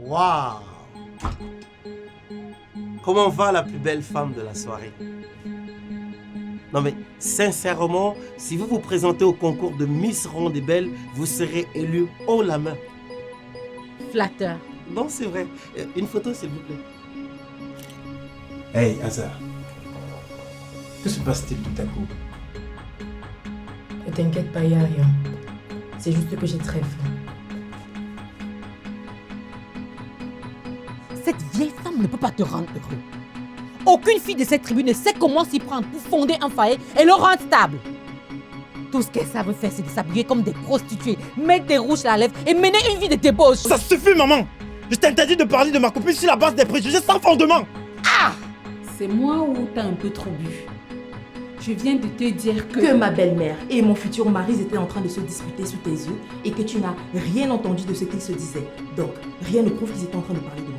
Waouh! Comment va la plus belle femme de la soirée? Non mais, sincèrement, si vous vous présentez au concours de Miss Ronde et Belle, vous serez élu haut la main. Flatteur. Non, c'est vrai. Une photo, s'il vous plaît. Hey, Hazard. Que se passe-t-il tout à coup? Ne t'inquiète pas, il n'y a rien. C'est juste que j'ai très faim. Cette vieille femme ne peut pas te rendre heureux. Aucune fille de cette tribu ne sait comment s'y prendre pour fonder un foyer et le rendre stable. Tout ce qu'elles savent faire, c'est de s'habiller comme des prostituées, mettre des rouges à la lèvre et mener une vie de débauche. Ça suffit, maman! Je t'interdis de parler de ma copine sur la base des préjugés sans fondement! Ah! C'est moi ou t'as un peu trop bu? Je viens de te dire Que ma belle-mère et mon futur mari étaient en train de se disputer sous tes yeux et que tu n'as rien entendu de ce qu'ils se disaient. Donc, rien ne prouve qu'ils étaient en train de parler de moi.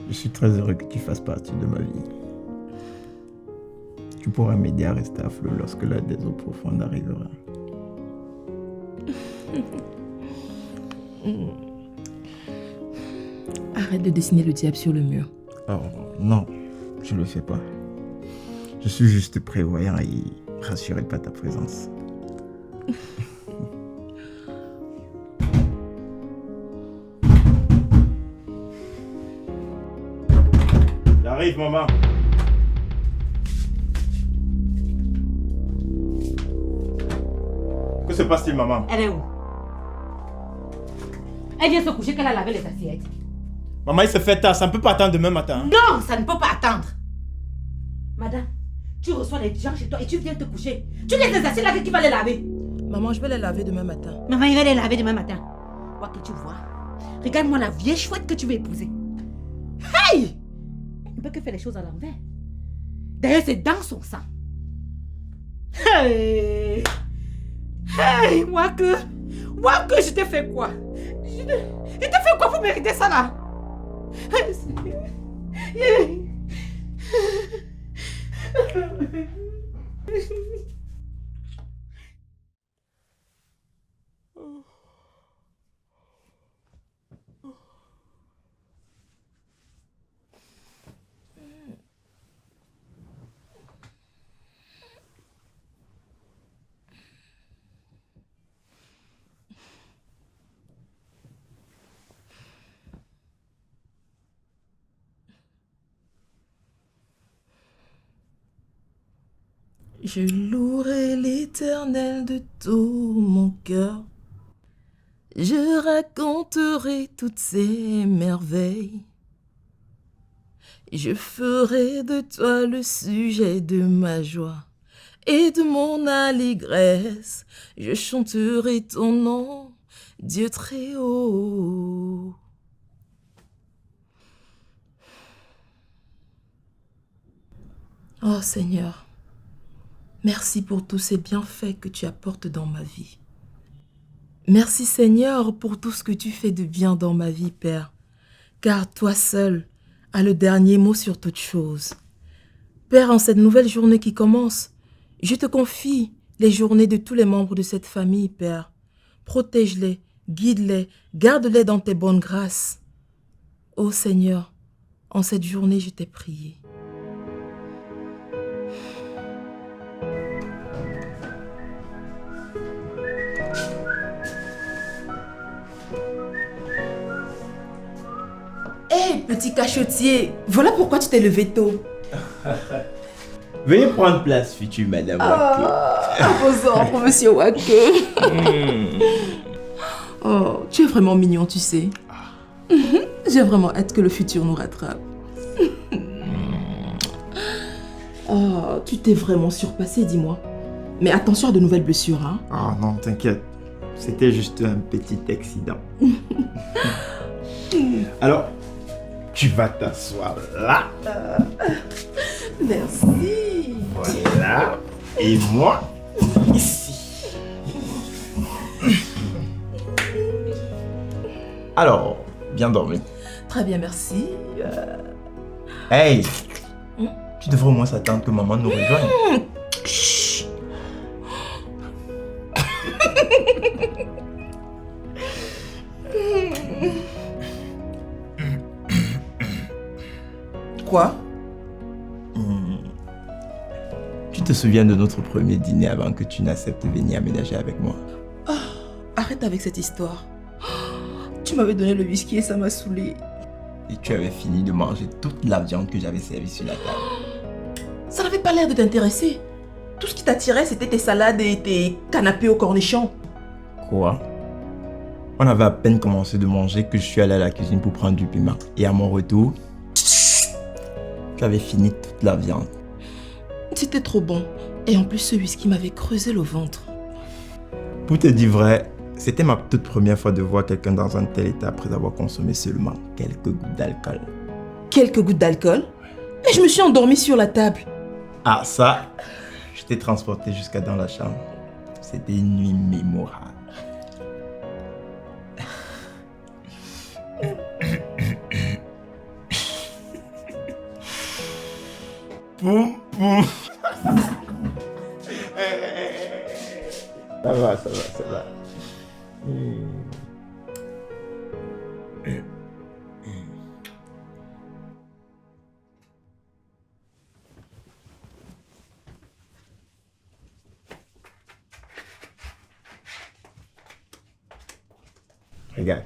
Je suis très heureux que tu fasses partie de ma vie. Tu pourras m'aider à rester à flot lorsque la des eaux profondes arrivera. Arrête de dessiner le diable sur le mur. Oh non, je le fais pas. Je suis juste prévoyant et rassuré par ta présence. J'arrive, maman. Que se passe-t-il, maman? Elle est où? Elle vient se coucher qu'elle a lavé les assiettes. Maman, il se fait tard, ça ne peut pas attendre demain matin. Non, ça ne peut pas attendre. Madame, tu reçois les gens chez toi et tu viens te coucher. Tu laisses les assiettes là, qui va les laver? Maman, je vais les laver demain matin. Maman, il va les laver demain matin. Quoi que tu vois, regarde-moi la vieille chouette que tu veux épouser. Hey! Il ne peut que faire les choses à l'envers. D'ailleurs, c'est dans son sang. Hey! Hey! Moi que je t'ai fait quoi? Je t'ai fait quoi pour mériter ça là? Je louerai l'Éternel de tout mon cœur. Je raconterai toutes ses merveilles. Je ferai de toi le sujet de ma joie et de mon allégresse. Je chanterai ton nom, Dieu très haut. Oh Seigneur, merci pour tous ces bienfaits que tu apportes dans ma vie. Merci Seigneur pour tout ce que tu fais de bien dans ma vie, Père, car toi seul as le dernier mot sur toute chose. Père, en cette nouvelle journée qui commence, je te confie les journées de tous les membres de cette famille, Père. Protège-les, guide-les, garde-les dans tes bonnes grâces. Ô Seigneur, en cette journée, je t'ai prié. petit cachotier. Voilà pourquoi tu t'es levé tôt. Veuillez prendre place, future madame Wake. À vos ordres, monsieur Wake. Oh, tu es vraiment mignon, tu sais. J'ai vraiment hâte que le futur nous rattrape. Oh, tu t'es vraiment surpassé, dis-moi. Mais attention à de nouvelles blessures, hein. Oh non, t'inquiète. C'était juste un petit accident. Alors, tu vas t'asseoir là. Merci. Voilà. Et moi, ici. Alors, bien dormi. Très bien, merci. Hey, tu devrais au moins s'attendre que maman nous rejoigne. Chut. Quoi? Tu te souviens de notre premier dîner avant que tu n'acceptes de venir aménager avec moi? Arrête avec cette histoire. Tu m'avais donné le whisky et ça m'a saoulé. Et tu avais fini de manger toute la viande que j'avais servie sur la table. Ça n'avait pas l'air de t'intéresser. Tout ce qui t'attirait, c'était tes salades et tes canapés au cornichon. Quoi? On avait à peine commencé de manger que je suis allé à la cuisine pour prendre du piment. Et à mon retour, tu avais fini toute la viande. C'était trop bon. Et en plus, ce whisky m'avait creusé le ventre. Pour te dire vrai, c'était ma toute première fois de voir quelqu'un dans un tel état après avoir consommé seulement quelques gouttes d'alcool. Quelques gouttes d'alcool? Mais je me suis endormie sur la table. Ah ça, je t'ai transporté jusqu'à dans la chambre. C'était une nuit mémorable. Poum, poum. Ça va, ça va, ça va. Regarde.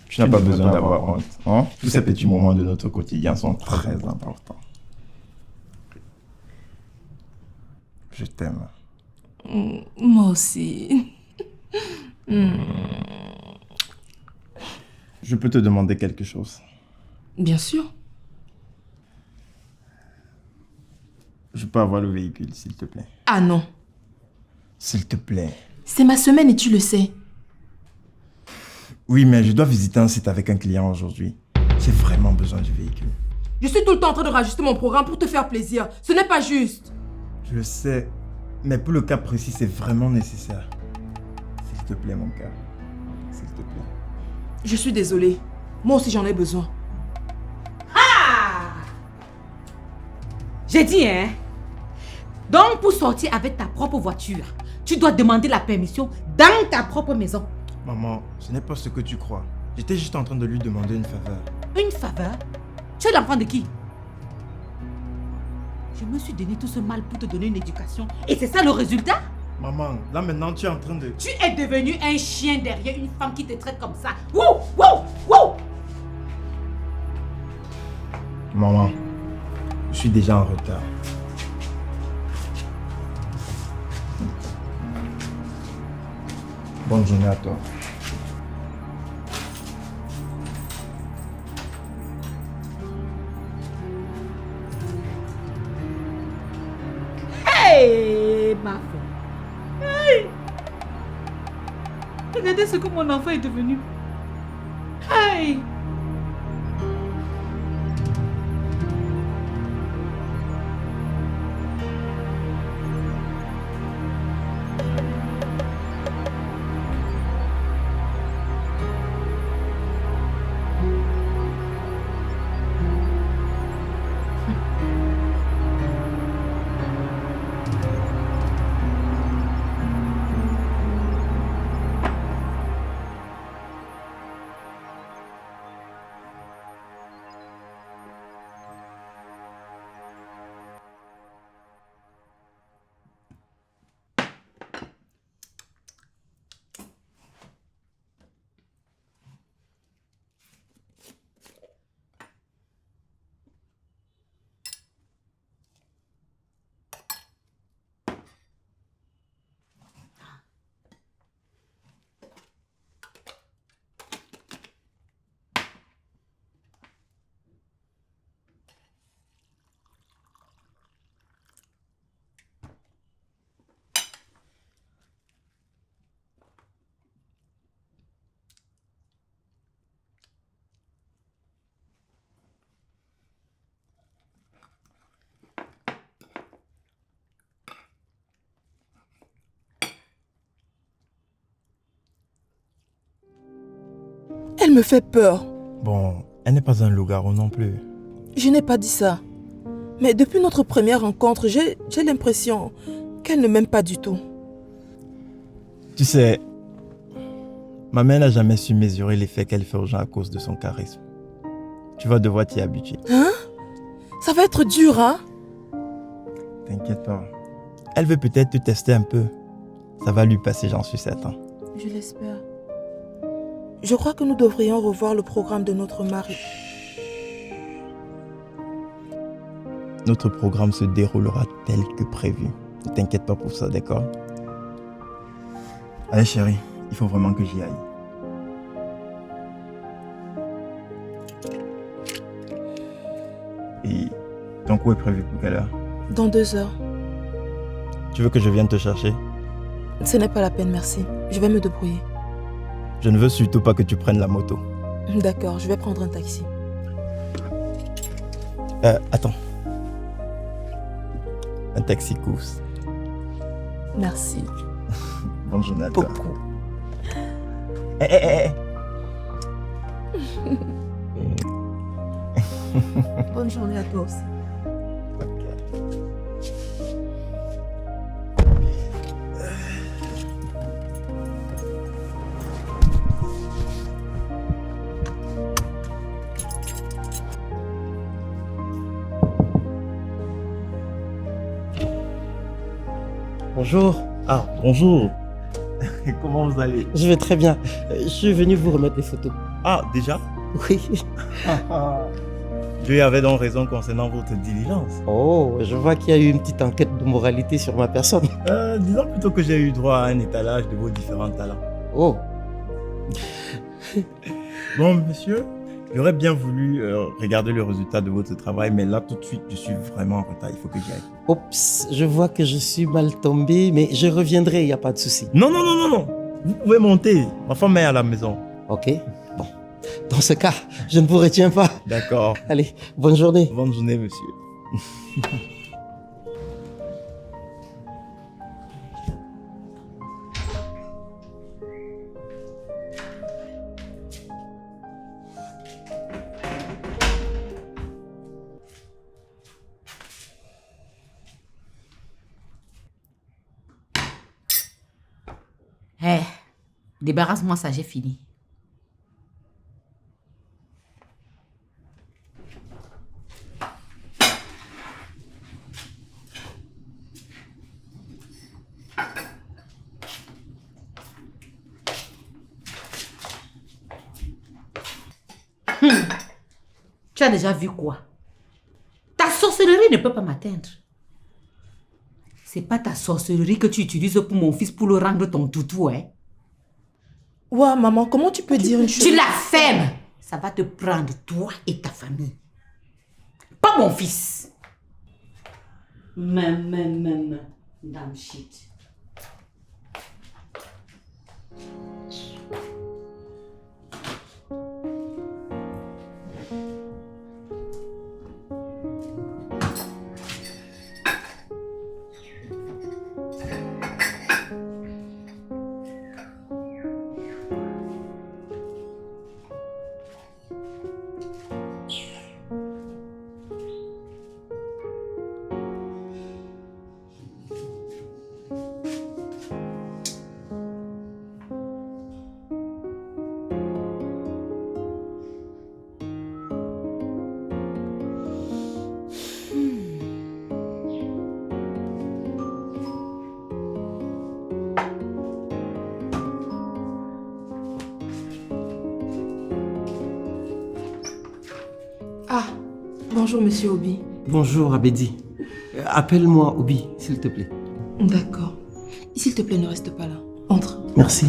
Tu n'as pas besoin d'avoir honte. Hein? Tous ces petits moments de notre quotidien sont très importants. Je t'aime. Moi aussi. Je peux te demander quelque chose? Bien sûr. Je peux avoir le véhicule, s'il te plaît? Ah non. S'il te plaît. C'est ma semaine et tu le sais. Oui, mais je dois visiter un site avec un client aujourd'hui. J'ai vraiment besoin du véhicule. Je suis tout le temps en train de rajuster mon programme pour te faire plaisir. Ce n'est pas juste. Je le sais, mais pour le cas précis, c'est vraiment nécessaire. S'il te plaît, mon cœur. S'il te plaît. Je suis désolée. Moi aussi, j'en ai besoin. J'ai dit, hein? Donc, pour sortir avec ta propre voiture, tu dois demander la permission dans ta propre maison. Maman, ce n'est pas ce que tu crois. J'étais juste en train de lui demander une faveur. Une faveur? Tu es l'enfant de qui? Je me suis donné tout ce mal pour te donner une éducation. Et c'est ça le résultat? Maman, là maintenant tu es en train de... Tu es devenu un chien derrière une femme qui te traite comme ça. Wouh! Wouh! Wouh! Maman, je suis déjà en retard. Bonne journée à toi. Hey, ma fille. Hey! Regardez ce que mon enfant est devenu. Hey! Elle me fait peur. Bon, elle n'est pas un loup-garou non plus. Je n'ai pas dit ça. Mais depuis notre première rencontre, j'ai l'impression qu'elle ne m'aime pas du tout. Tu sais, ma mère n'a jamais su mesurer l'effet qu'elle fait aux gens à cause de son charisme. Tu vas devoir t'y habituer. Hein? Ça va être dur, hein? T'inquiète pas. Elle veut peut-être te tester un peu. Ça va lui passer, j'en suis certain. Je l'espère. Je crois que nous devrions revoir le programme de notre mari. Notre programme se déroulera tel que prévu. Ne t'inquiète pas pour ça, d'accord? Allez chérie, il faut vraiment que j'y aille. Et ton coup est prévu pour quelle heure? Dans 2 heures. Tu veux que je vienne te chercher? Ce n'est pas la peine, merci. Je vais me débrouiller. Je ne veux surtout pas que tu prennes la moto. D'accord, je vais prendre un taxi. Attends. Un taxi course. Merci. Bonne journée à toi. Beaucoup. Bonne journée à toi aussi. Bonjour. Ah, bonjour. Comment vous allez? Je vais très bien. Je suis venu vous remettre les photos. Ah, déjà? Oui. Dieu avait donc raison concernant votre diligence. Oh, je vois qu'il y a eu une petite enquête de moralité sur ma personne. Disons plutôt que j'ai eu droit à un étalage de vos différents talents. Oh. Bon, monsieur, j'aurais bien voulu regarder le résultat de votre travail, mais là, tout de suite, je suis vraiment en retard. Il faut que j'y aille. Oups, je vois que je suis mal tombé, mais je reviendrai, il n'y a pas de souci. Non, non, non, non, non. Vous pouvez monter. Ma femme est à la maison. Ok, bon. Dans ce cas, je ne vous retiens pas. D'accord. Allez, bonne journée. Bonne journée, monsieur. Hé, débarrasse-moi ça, j'ai fini. Tu as déjà vu quoi? Ta sorcellerie ne peut pas m'atteindre. C'est pas ta sorcellerie que tu utilises pour mon fils pour le rendre ton toutou, hein? Ouais, maman, comment tu peux dire une chose? Tu la fermes! Ça va te prendre, toi et ta famille. Pas mon fils! Même, damn shit. Ah, bonjour, monsieur Obi. Bonjour, Abedi. Appelle-moi Obi, s'il te plaît. D'accord. S'il te plaît, ne reste pas là. Entre. Merci.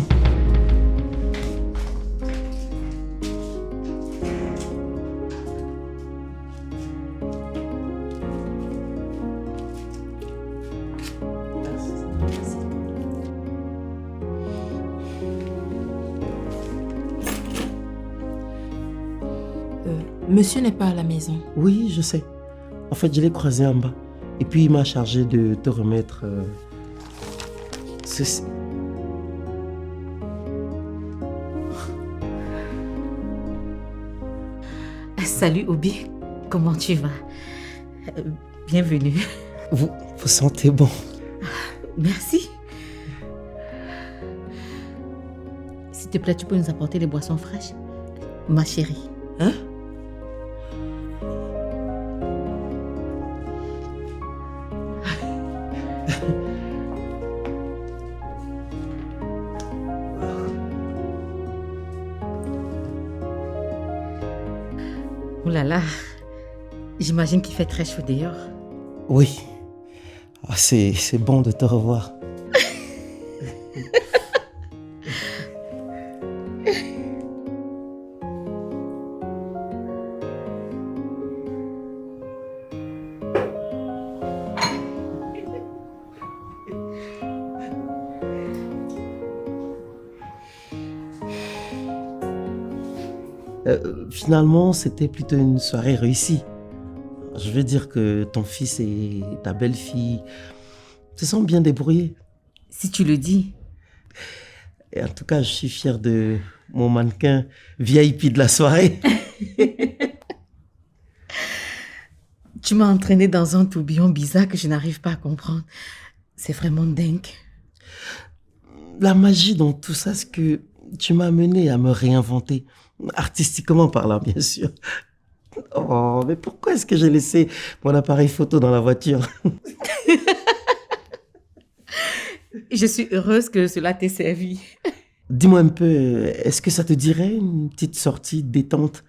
Monsieur n'est pas à la maison. Oui, je sais. En fait, je l'ai croisé en bas. Et puis, il m'a chargé de te remettre ceci. Salut Obi, comment tu vas? Bienvenue. Vous sentez bon. Merci. S'il te plaît, tu peux nous apporter les boissons fraîches? Ma chérie. Hein? Oh là là, j'imagine qu'il fait très chaud dehors. Oui. Ah, c'est bon de te revoir. Finalement, c'était plutôt une soirée réussie. Je veux dire que ton fils et ta belle-fille se sont bien débrouillés. Si tu le dis. Et en tout cas, je suis fier de mon mannequin VIP de la soirée. Tu m'as entraîné dans un tourbillon bizarre que je n'arrive pas à comprendre. C'est vraiment dingue. La magie dans tout ça, c'est que tu m'as amené à me réinventer. Artistiquement parlant, bien sûr. Oh, mais pourquoi est-ce que j'ai laissé mon appareil photo dans la voiture? Je suis heureuse que cela t'ait servi. Dis-moi un peu, est-ce que ça te dirait une petite sortie détente,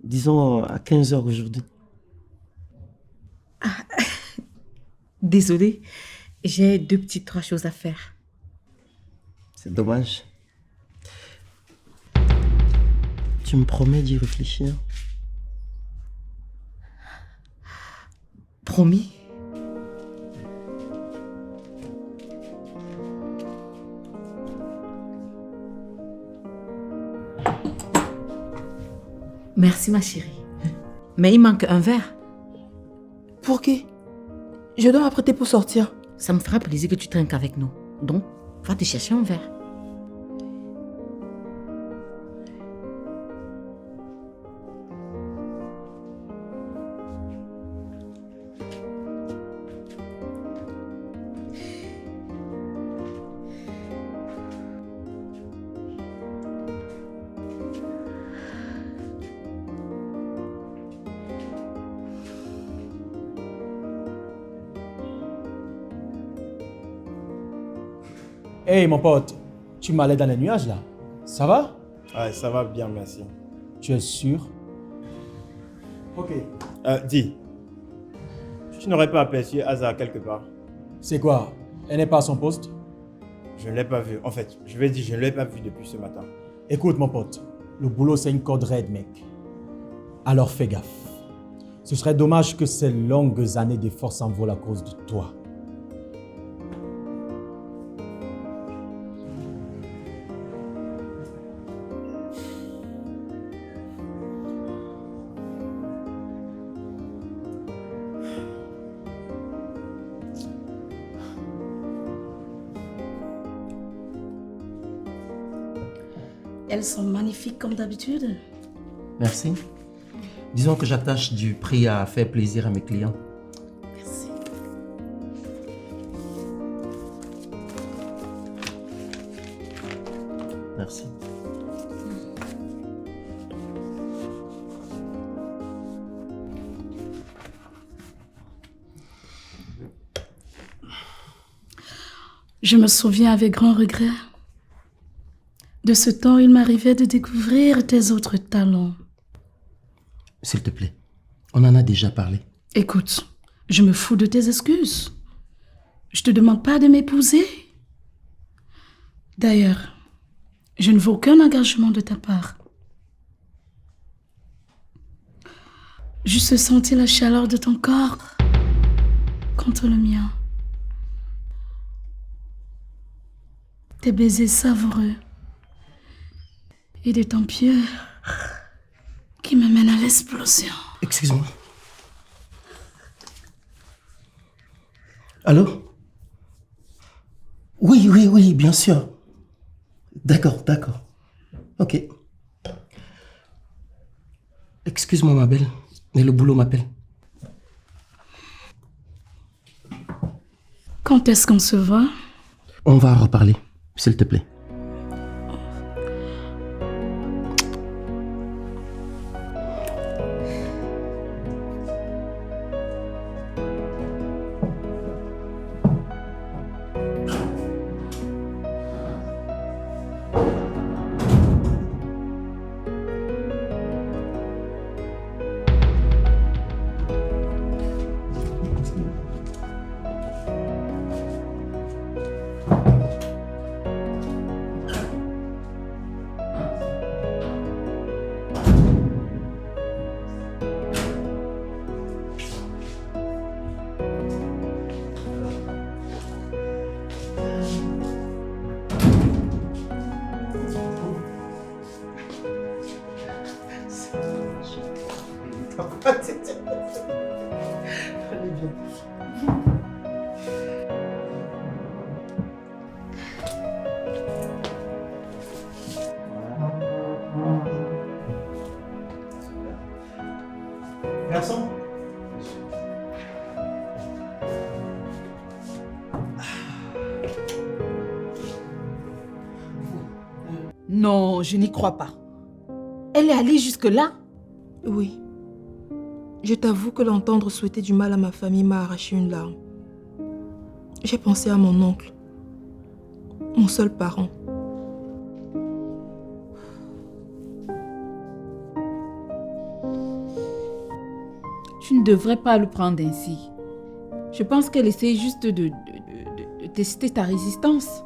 disons à 15h aujourd'hui? Désolée, j'ai 3 choses à faire. C'est dommage. Tu me promets d'y réfléchir? Promis. Merci ma chérie. Mais il manque un verre. Pour qui? Je dois m'apprêter pour sortir. Ça me fera plaisir que tu trinques avec nous. Donc, va te chercher un verre. Hey mon pote, tu m'allais dans les nuages là. Ça va? Ouais, ça va bien, merci. Tu es sûr? Ok. Dis, tu n'aurais pas aperçu Asa quelque part? C'est quoi? Elle n'est pas à son poste? Je ne l'ai pas vu. En fait, je vais dire, je ne l'ai pas vu depuis ce matin. Écoute mon pote, le boulot c'est une corde raide mec. Alors fais gaffe. Ce serait dommage que ces longues années d'efforts s'envolent à cause de toi. Elles sont magnifiques comme d'habitude. Merci. Disons que j'attache du prix à faire plaisir à mes clients. Merci. Merci. Je me souviens avec grand regret de ce temps où il m'arrivait de découvrir tes autres talents. S'il te plaît, on en a déjà parlé. Écoute, je me fous de tes excuses. Je te demande pas de m'épouser. D'ailleurs, je ne veux aucun engagement de ta part. Juste sentir la chaleur de ton corps contre le mien. Tes baisers savoureux et des temps pieux qui me mènent à l'explosion. Excuse-moi. Allô? Oui, bien sûr. D'accord. Ok. Excuse-moi, ma belle, mais le boulot m'appelle. Quand est-ce qu'on se voit? On va en reparler, s'il te plaît. Garçon. Non, je n'y crois pas. Elle est allée jusque-là? Oui. Je t'avoue que l'entendre souhaiter du mal à ma famille m'a arraché une larme. J'ai pensé à mon oncle, mon seul parent. Tu ne devrais pas le prendre ainsi. Je pense qu'elle essaie juste de tester ta résistance.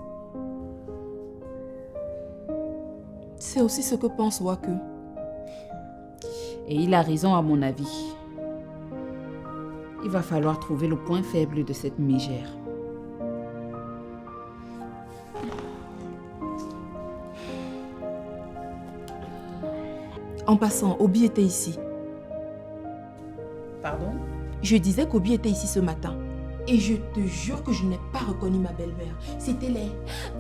C'est aussi ce que pense Waku. Et il a raison à mon avis. Il va falloir trouver le point faible de cette mégère. En passant, Obi était ici. Pardon? Je disais qu'Obi était ici ce matin. Et je te jure que je n'ai pas reconnu ma belle-mère. C'était laid.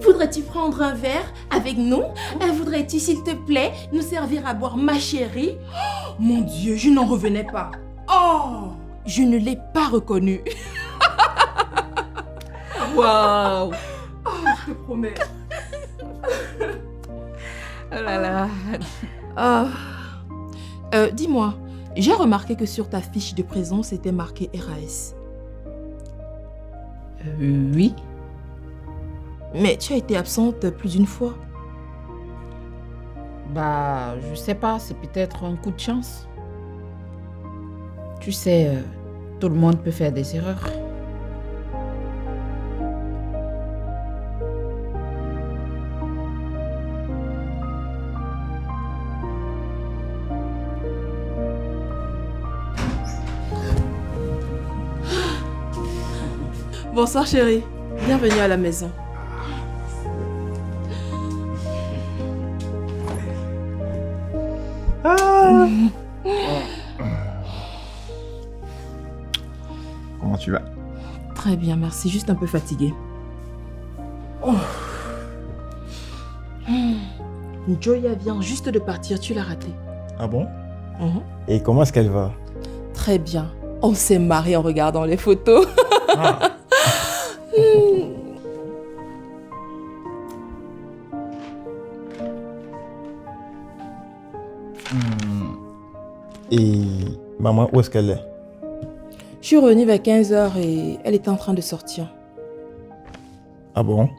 Voudrais-tu prendre un verre avec nous? Voudrais-tu, s'il te plaît, nous servir à boire, ma chérie? Oh, mon Dieu, je n'en revenais pas. Oh, je ne l'ai pas reconnue. Waouh! Oh, je te promets. Oh là là! Dis-moi, j'ai remarqué que sur ta fiche de présence, c'était marqué RAS. Oui. Mais tu as été absente plus d'une fois. Bah, je sais pas, c'est peut-être un coup de chance. Tu sais, tout le monde peut faire des erreurs. Bonsoir chérie, bienvenue à la maison. Comment tu vas? Très bien, merci, juste un peu fatiguée. Joya vient juste de partir, tu l'as raté. Ah bon? Et comment est-ce qu'elle va? Très bien, on s'est marré en regardant les photos. Ah. Et maman, où est-ce qu'elle est? Je suis revenue vers 15h et elle était en train de sortir. Ah bon?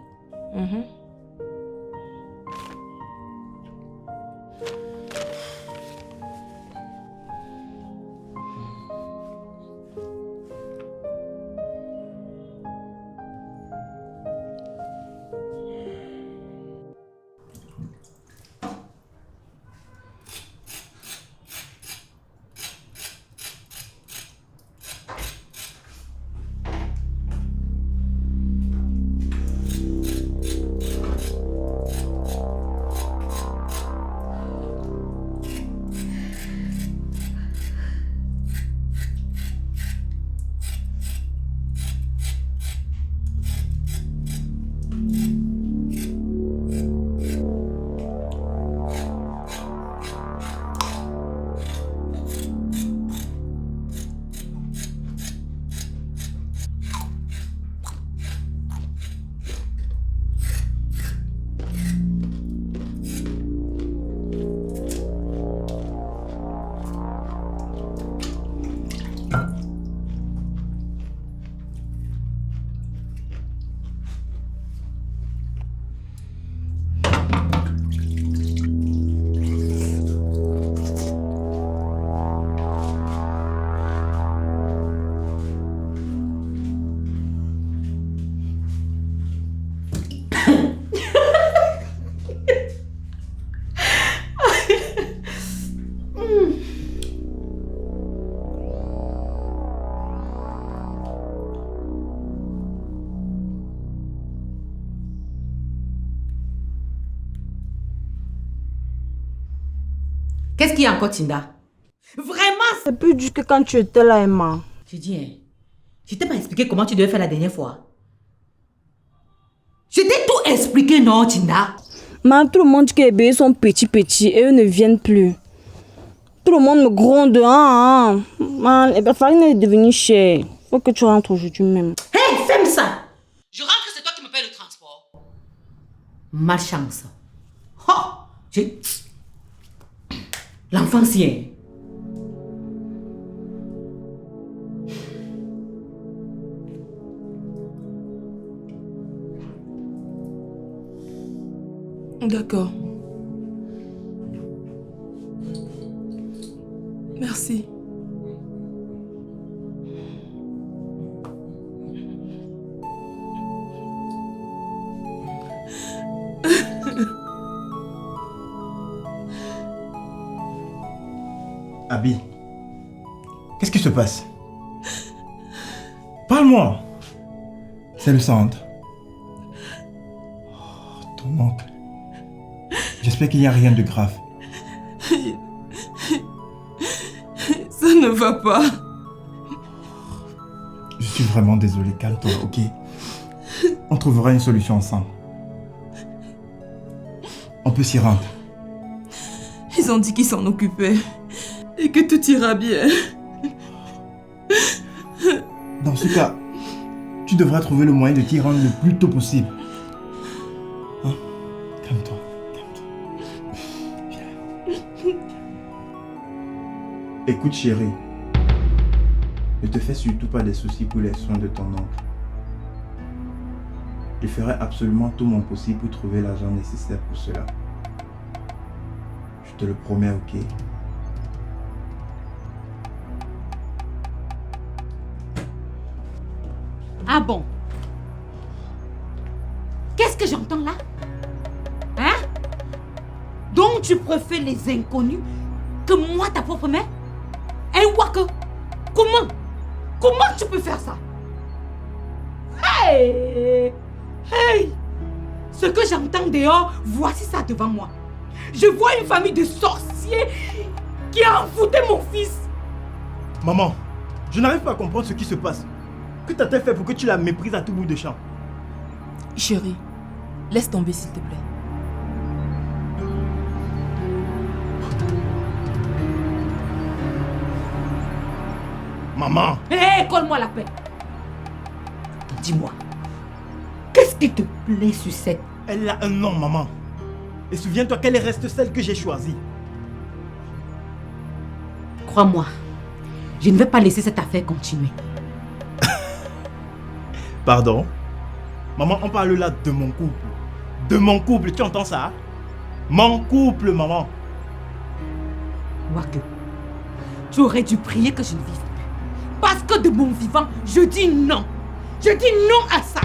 Qu'est-ce qu'il y a encore, Tinda? Vraiment? C'est plus dur que quand tu étais là, Emma. J'ai dit, hein, je t'ai pas expliqué comment tu devais faire la dernière fois. Je t'ai tout expliqué, non, Tinda? Mais tout le monde dit que les bébés sont petits et eux ne viennent plus. Tout le monde me gronde. La farine est devenue chère. Faut que tu rentres aujourd'hui même. Hé, fais ça! Je rentre, c'est toi qui me paye le transport. Malchance. Oh! L'enfant sien. D'accord. Merci. Abby, qu'est-ce qui se passe? Parle-moi. C'est le centre. Oh, ton oncle. J'espère qu'il n'y a rien de grave. Ça ne va pas. Je suis vraiment désolé, calme-toi, ok? On trouvera une solution ensemble. On peut s'y rendre. Ils ont dit qu'ils s'en occupaient. Et que tout ira bien. Dans ce cas, tu devras trouver le moyen de t'y rendre le plus tôt possible. Hein? Calme-toi, calme-toi. Viens. Écoute chérie, ne te fais surtout pas des soucis pour les soins de ton oncle. Je ferai absolument tout mon possible pour trouver l'argent nécessaire pour cela. Je te le promets, ok? Ah bon? Qu'est-ce que j'entends là? Hein? Donc tu préfères les inconnus que moi, ta propre mère? Hein, Waka? Comment? Comment tu peux faire ça? Hey! Hey! Ce que j'entends dehors, voici ça devant moi. Je vois une famille de sorciers qui a envoûté mon fils. Maman, je n'arrive pas à comprendre ce qui se passe. Que t'a-t-elle fait pour que tu la méprises à tout bout de champ? Chérie, laisse tomber s'il te plaît. Maman! Hé, colle-moi la paix. Dis-moi, qu'est-ce qui te plaît sur cette... Elle a un nom, maman. Et souviens-toi qu'elle reste celle que j'ai choisie. Crois-moi, je ne vais pas laisser cette affaire continuer. Pardon? Maman, on parle là de mon couple. De mon couple, tu entends ça? Mon couple, maman. Waka, tu aurais dû prier que je ne vive plus. Parce que de mon vivant, je dis non. Je dis non à ça.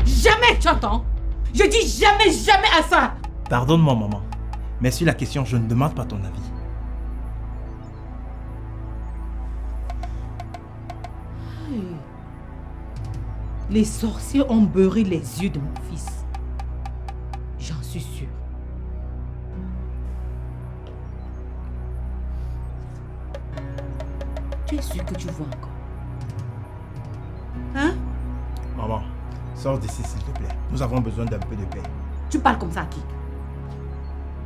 Jamais, tu entends? Je dis jamais, jamais à ça. Pardonne-moi, maman. Mais sur la question, je ne demande pas ton avis. Les sorciers ont beurré les yeux de mon fils. J'en suis sûre. Tu es sûre que tu vois encore? Hein? Maman, sors d'ici s'il te plaît. Nous avons besoin d'un peu de paix. Tu parles comme ça à qui?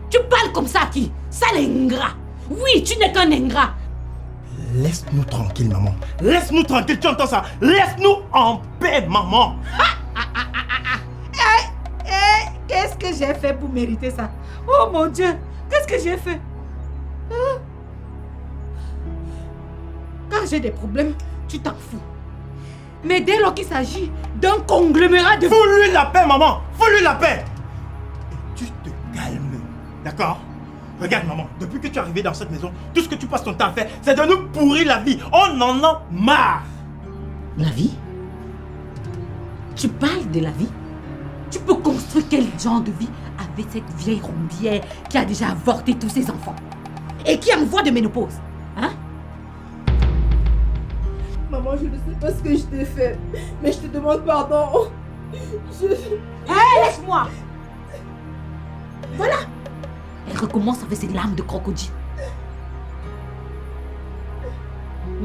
Tu parles comme ça à qui? Sale ingrat! Oui, tu n'es qu'un ingrat! Laisse-nous tranquille, maman. Laisse-nous tranquille, tu entends ça? Laisse-nous en paix, maman. Qu'est-ce que j'ai fait pour mériter ça? Oh mon Dieu! Qu'est-ce que j'ai fait? Hein? Quand j'ai des problèmes, tu t'en fous. Mais dès lors qu'il s'agit d'un conglomérat de... Fous-lui la paix, maman. Fous-lui la paix. Et tu te calmes, d'accord? Regarde, maman, depuis que tu es arrivée dans cette maison, tout ce que tu passes ton temps à faire, c'est de nous pourrir la vie. On en a marre. La vie? Tu parles de la vie? Tu peux construire quel genre de vie avec cette vieille rombière qui a déjà avorté tous ses enfants et qui est en voie de ménopause? Hein? Maman, je ne sais pas ce que je t'ai fait, mais je te demande pardon. Hé, laisse-moi! Voilà! Elle recommence avec ses larmes de crocodile.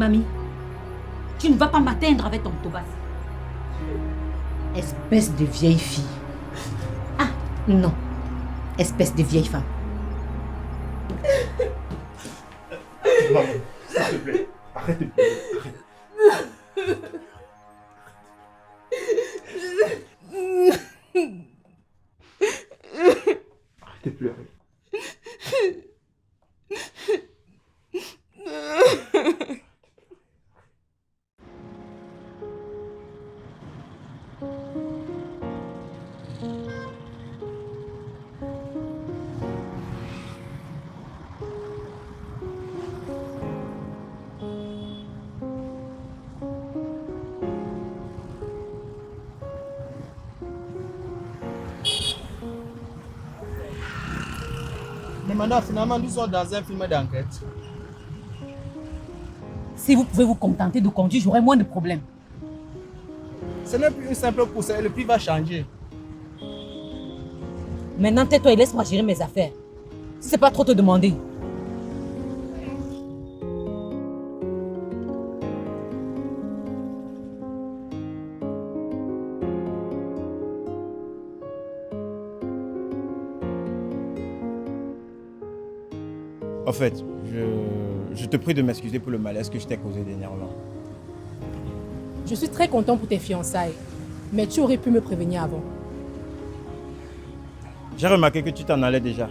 Mamie, tu ne vas pas m'atteindre avec ton Tobas. Espèce de vieille fille. Ah, non. Espèce de vieille femme. Maman, s'il te plaît, arrête de pleurer, arrête. Arrête de pleurer. Mais maintenant, finalement, nous sommes dans un film d'enquête. Si vous pouvez vous contenter de conduire, j'aurai moins de problèmes. Ce n'est plus une simple course, et le prix va changer. Maintenant, tais-toi et laisse-moi gérer mes affaires. Si c'est pas trop te demander. En fait, je te prie de m'excuser pour le malaise que je t'ai causé dernièrement. Je suis très content pour tes fiançailles, mais tu aurais pu me prévenir avant. J'ai remarqué que tu t'en allais déjà.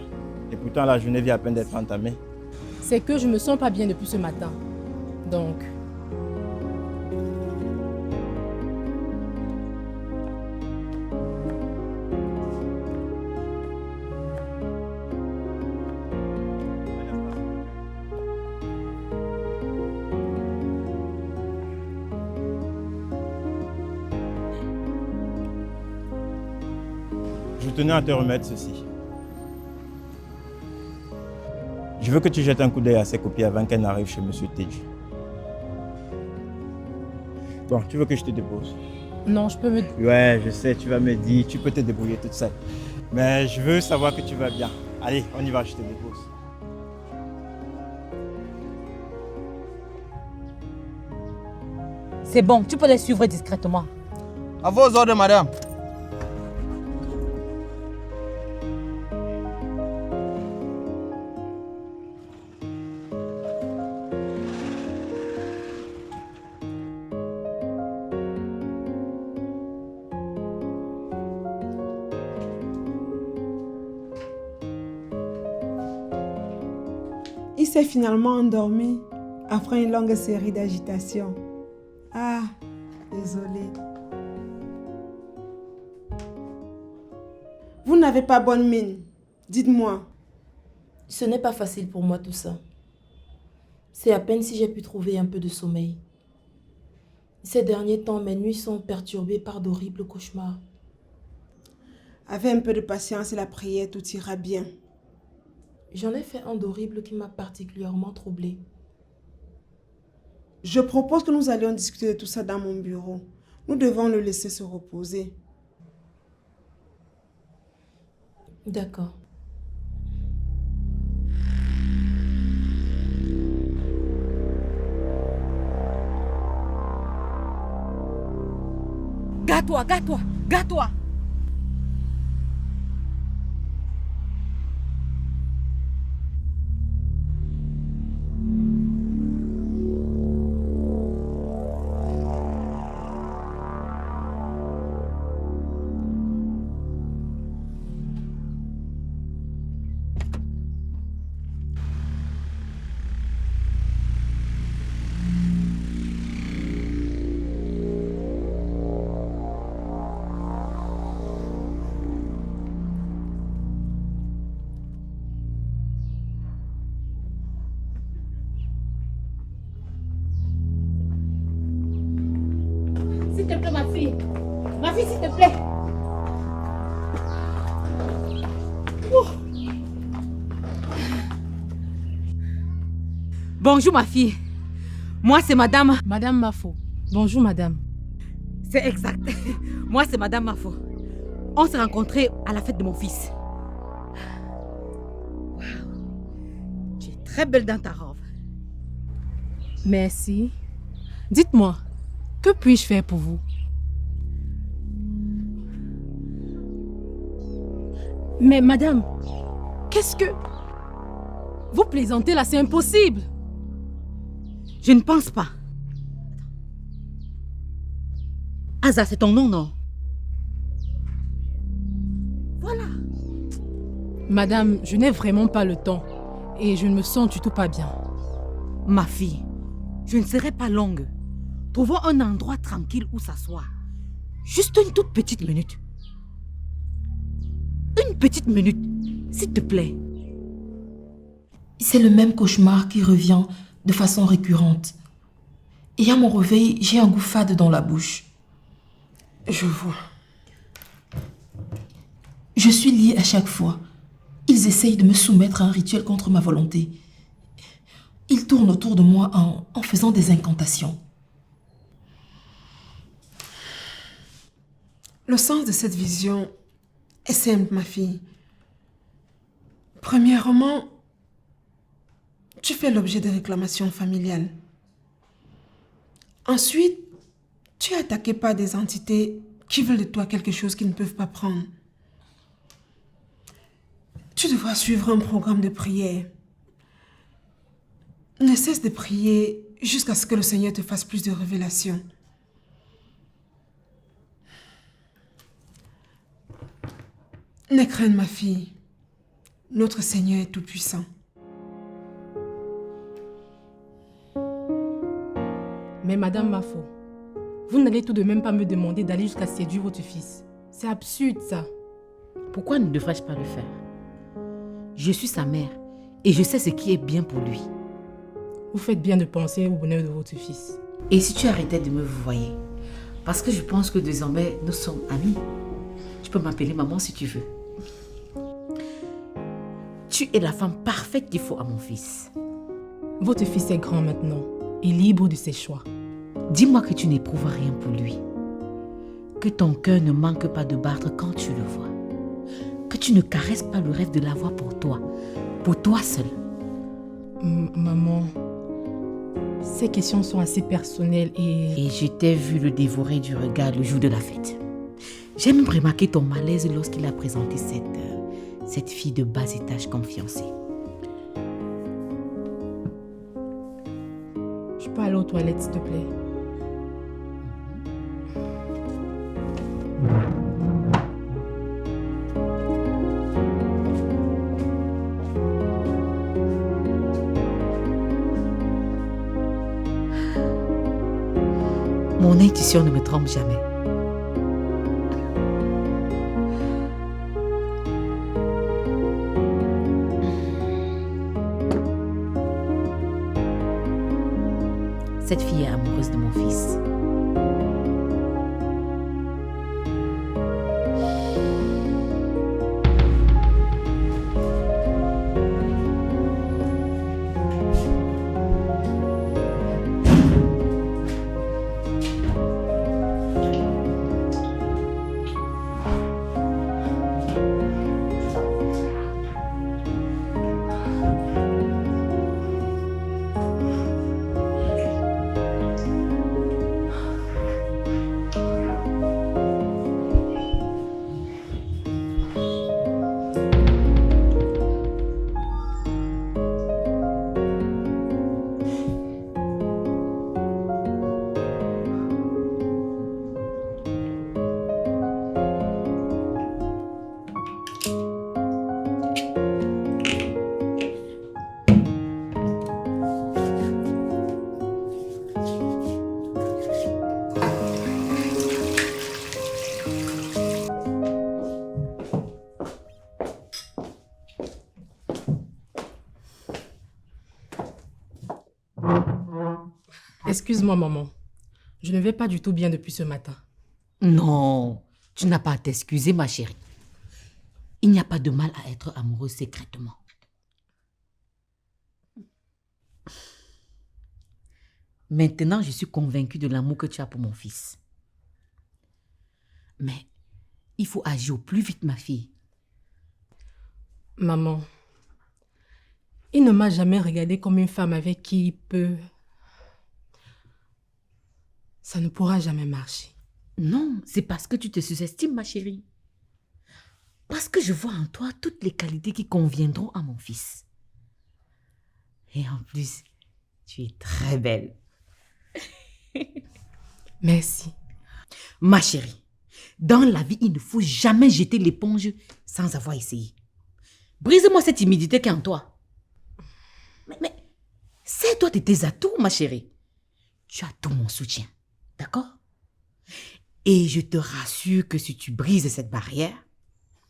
Et pourtant, la journée vient à peine d'être entamée. C'est que je me sens pas bien depuis ce matin. Donc... Je tenais à te remettre ceci. Je veux que tu jettes un coup d'œil à ces copies avant qu'elles n'arrivent chez M. Tej. Bon, tu veux que je te dépose? Non, je peux me... Ouais, je sais, tu vas me dire, tu peux te débrouiller toute seule. Mais je veux savoir que tu vas bien. Allez, on y va, je te dépose. C'est bon, tu peux les suivre discrètement. À vos ordres, madame. Il s'est finalement endormi après une longue série d'agitations. Ah, désolé. Vous n'avez pas bonne mine. Dites-moi. Ce n'est pas facile pour moi tout ça. C'est à peine si j'ai pu trouver un peu de sommeil. Ces derniers temps, mes nuits sont perturbées par d'horribles cauchemars. Avec un peu de patience et la prière, tout ira bien. J'en ai fait un d'horrible qui m'a particulièrement troublée. Je propose que nous allions discuter de tout ça dans mon bureau. Nous devons le laisser se reposer. D'accord. Gâte-toi, gâte-toi, gâte-toi. S'il te plaît, ma fille. Ma fille, s'il te plaît. Bonjour ma fille. Moi c'est madame... Madame Mafo. Bonjour madame. C'est exact. Moi c'est madame Mafo. On s'est rencontrés à la fête de mon fils. Wow. Tu es très belle dans ta robe. Merci. Dites-moi, que puis-je faire pour vous? Mais madame, qu'est-ce que... Vous plaisantez là, c'est impossible. Je ne pense pas. Asa, c'est ton nom, non? Voilà. Madame, je n'ai vraiment pas le temps et je ne me sens du tout pas bien. Ma fille, je ne serai pas longue. Trouvons un endroit tranquille où s'asseoir. Juste une toute petite minute. Une petite minute, s'il te plaît. C'est le même cauchemar qui revient de façon récurrente. Et à mon réveil, j'ai un goût fade dans la bouche. Je vois. Je suis liée à chaque fois. Ils essayent de me soumettre à un rituel contre ma volonté. Ils tournent autour de moi en faisant des incantations. Le sens de cette vision est simple, ma fille. Premièrement, tu fais l'objet de réclamations familiales. Ensuite, tu es attaqué par des entités qui veulent de toi quelque chose qu'ils ne peuvent pas prendre. Tu devras suivre un programme de prière. Ne cesse de prier jusqu'à ce que le Seigneur te fasse plus de révélations. N'aie crainte, ma fille. Notre Seigneur est tout-puissant. Mais Madame Mafo, vous n'allez tout de même pas me demander d'aller jusqu'à séduire votre fils. C'est absurde, ça. Pourquoi ne devrais-je pas le faire? Je suis sa mère et je sais ce qui est bien pour lui. Vous faites bien de penser au bonheur de votre fils. Et si tu arrêtais de me vouvoyer? Parce que je pense que désormais, nous sommes amis. Tu peux m'appeler maman si tu veux. Tu es la femme parfaite qu'il faut à mon fils. Votre fils est grand maintenant et libre de ses choix. Dis-moi que tu n'éprouves rien pour lui. Que ton cœur ne manque pas de battre quand tu le vois. Que tu ne caresses pas le rêve de l'avoir pour toi seul. Maman, ces questions sont assez personnelles et... Et je t'ai vu le dévorer du regard le jour de la fête. J'ai même remarqué ton malaise lorsqu'il a présenté cette fille de bas étage comme fiancée. Je peux aller aux toilettes, s'il te plaît? Mon intuition ne me trompe jamais. Cette fille est amoureuse de mon fils. Excuse-moi, maman. Je ne vais pas du tout bien depuis ce matin. Non, tu n'as pas à t'excuser, ma chérie. Il n'y a pas de mal à être amoureuse secrètement. Maintenant, je suis convaincue de l'amour que tu as pour mon fils. Mais il faut agir au plus vite, ma fille. Maman, il ne m'a jamais regardée comme une femme avec qui il peut... Ça ne pourra jamais marcher. Non, c'est parce que tu te sous-estimes, ma chérie. Parce que je vois en toi toutes les qualités qui conviendront à mon fils. Et en plus, tu es très belle. Merci. Ma chérie, dans la vie, il ne faut jamais jeter l'éponge sans avoir essayé. Brise-moi cette timidité qui est en toi. Mais c'est toi de tes atouts, ma chérie. Tu as tout mon soutien, d'accord? Et je te rassure que si tu brises cette barrière,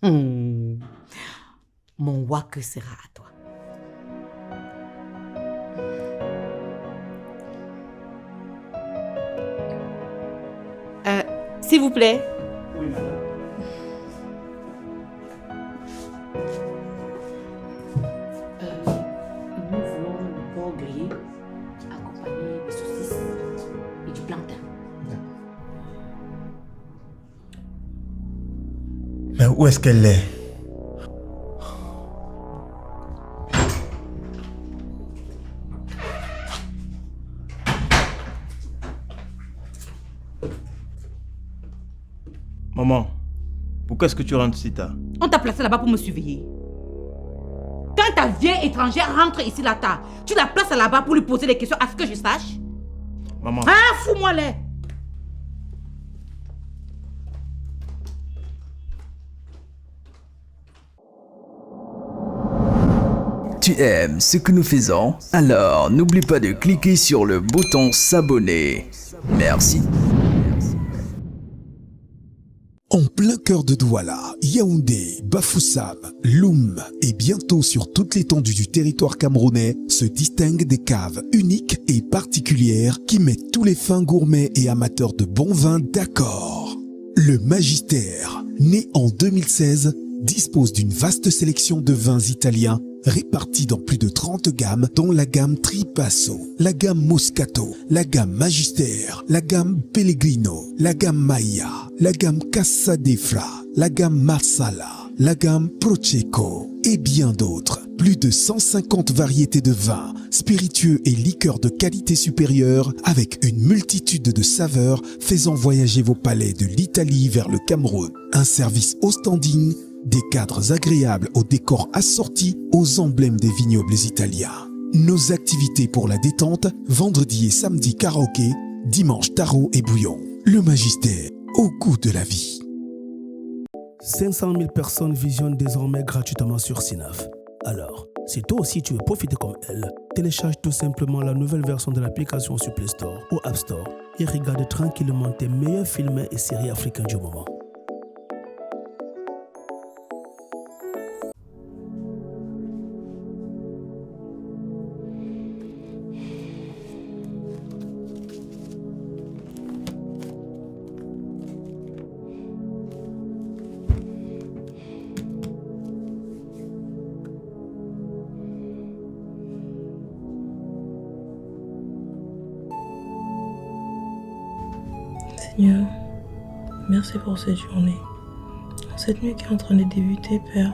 mon wak sera à toi. S'il vous plaît. Oui, madame. Nous voulons le porc grillé accompagné de saucisses et du plantain. Mais où est-ce qu'elle est? Maman, pourquoi est-ce que tu rentres si tard? On t'a placé là-bas pour me surveiller. Quand ta vieille étrangère rentre ici là-bas, tu la places là-bas pour lui poser des questions à ce que je sache? Maman. Ah, fous-moi les. Tu aimes ce que nous faisons? Alors n'oublie pas de cliquer sur le bouton s'abonner. Merci. En plein cœur de Douala, Yaoundé, Bafoussam, Loum et bientôt sur toute l'étendue du territoire camerounais se distinguent des caves uniques et particulières qui mettent tous les fins gourmets et amateurs de bons vins d'accord. Le Magistère, né en 2016, dispose d'une vaste sélection de vins italiens répartis dans plus de 30 gammes, dont la gamme Tripasso, la gamme Moscato, la gamme Magister, la gamme Pellegrino, la gamme Maya, la gamme Casadefra, la gamme Marsala, la gamme Prosecco et bien d'autres. Plus de 150 variétés de vins, spiritueux et liqueurs de qualité supérieure avec une multitude de saveurs faisant voyager vos palais de l'Italie vers le Cameroun. Un service au standing, des cadres agréables aux décors assortis aux emblèmes des vignobles italiens. Nos activités pour la détente, vendredi et samedi karaoké, dimanche tarot et bouillon. Le Magistère, au goût de la vie. 500 000 personnes visionnent désormais gratuitement sur Synapse. Alors, si toi aussi tu veux profiter comme elle, télécharge tout simplement la nouvelle version de l'application sur Play Store ou App Store et regarde tranquillement tes meilleurs films et séries africains du moment. Seigneur, merci pour cette journée. En cette nuit qui est en train de débuter, Père,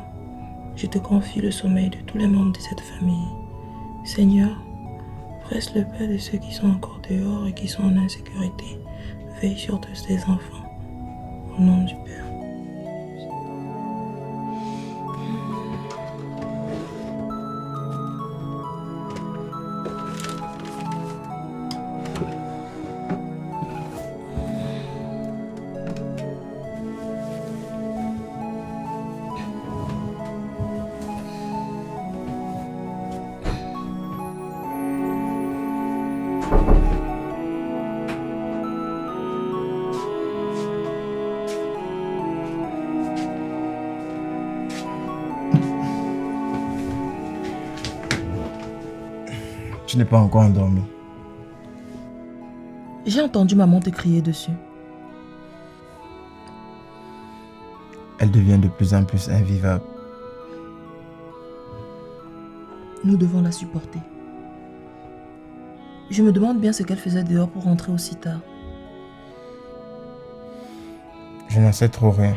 je te confie le sommeil de tous les membres de cette famille. Seigneur, presse le paix de ceux qui sont encore dehors et qui sont en insécurité. Veille sur tous tes enfants. Au nom du Père. Tu n'es pas encore endormi. J'ai entendu maman te crier dessus. Elle devient de plus en plus invivable. Nous devons la supporter. Je me demande bien ce qu'elle faisait dehors pour rentrer aussi tard. Je n'en sais trop rien.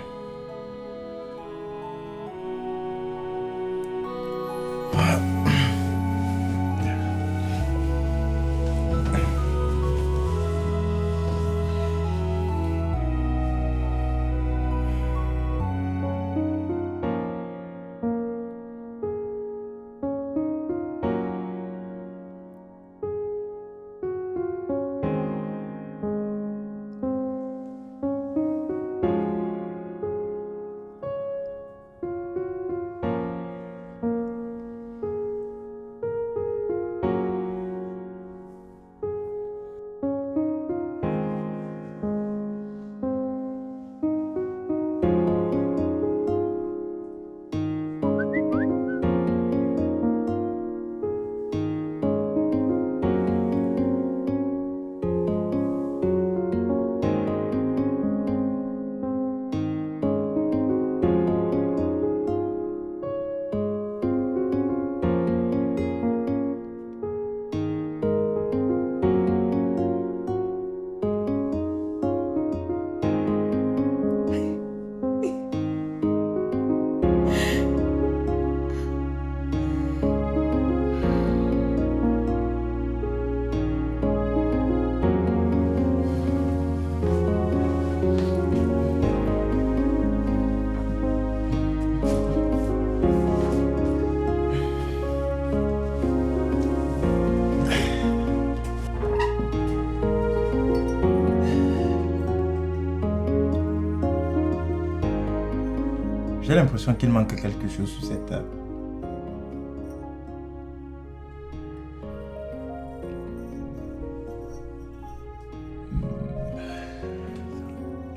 J'ai l'impression qu'il manque quelque chose sur cette table.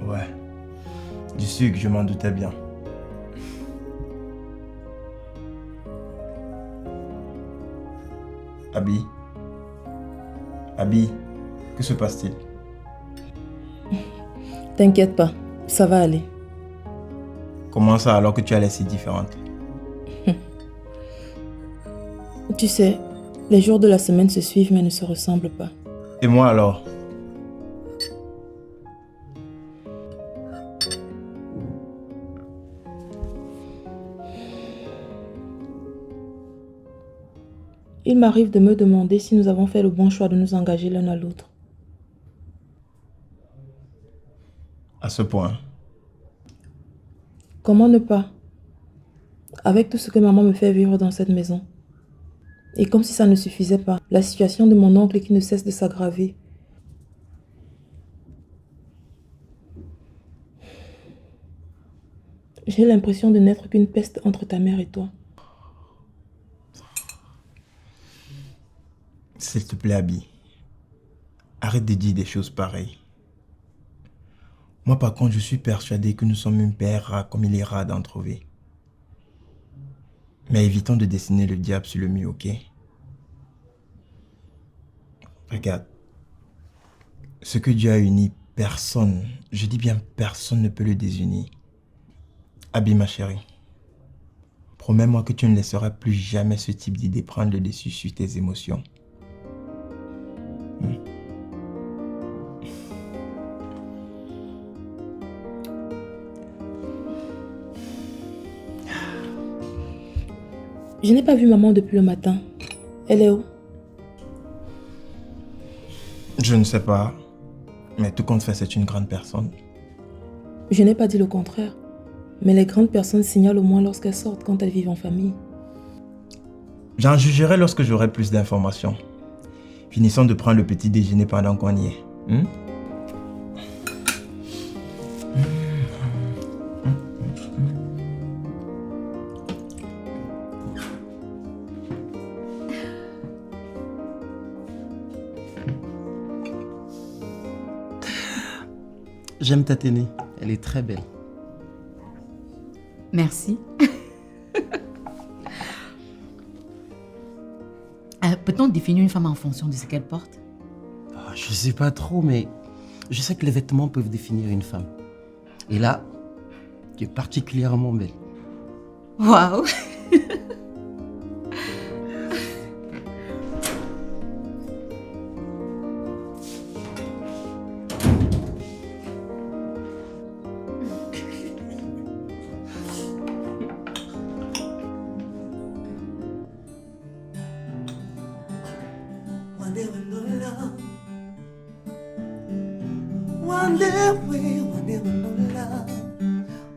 Ouais. Du sucre, je m'en doutais bien. Abby. Abby, que se passe-t-il? T'inquiète pas, ça va aller. Comment ça alors que tu as l'air si différente? Tu sais, les jours de la semaine se suivent mais ne se ressemblent pas. Et moi alors? Il m'arrive de me demander si nous avons fait le bon choix de nous engager l'un à l'autre. À ce point? Comment ne pas? Avec tout ce que maman me fait vivre dans cette maison. Et comme si ça ne suffisait pas, la situation de mon oncle qui ne cesse de s'aggraver. J'ai l'impression de n'être qu'une peste entre ta mère et toi. S'il te plaît, Abby, arrête de dire des choses pareilles. Moi, par contre, je suis persuadé que nous sommes une paire rare comme il est rare d'en trouver. Mais évitons de dessiner le diable sur le mur, ok? Regarde, ce que Dieu a uni, personne, je dis bien personne ne peut le désunir. Abby, ma chérie, promets-moi que tu ne laisseras plus jamais ce type d'idée prendre le dessus sur tes émotions. Je n'ai pas vu maman depuis le matin. Elle est où? Je ne sais pas, mais tout compte fait, c'est une grande personne. Je n'ai pas dit le contraire. Mais les grandes personnes signalent au moins lorsqu'elles sortent quand elles vivent en famille. J'en jugerai lorsque j'aurai plus d'informations. Finissons de prendre le petit déjeuner pendant qu'on y est. J'aime ta tenue, elle est très belle. Merci. Peut-on définir une femme en fonction de ce qu'elle porte? Je sais pas trop, mais je sais que les vêtements peuvent définir une femme. Et là, tu es particulièrement belle. Waouh! One day we know love.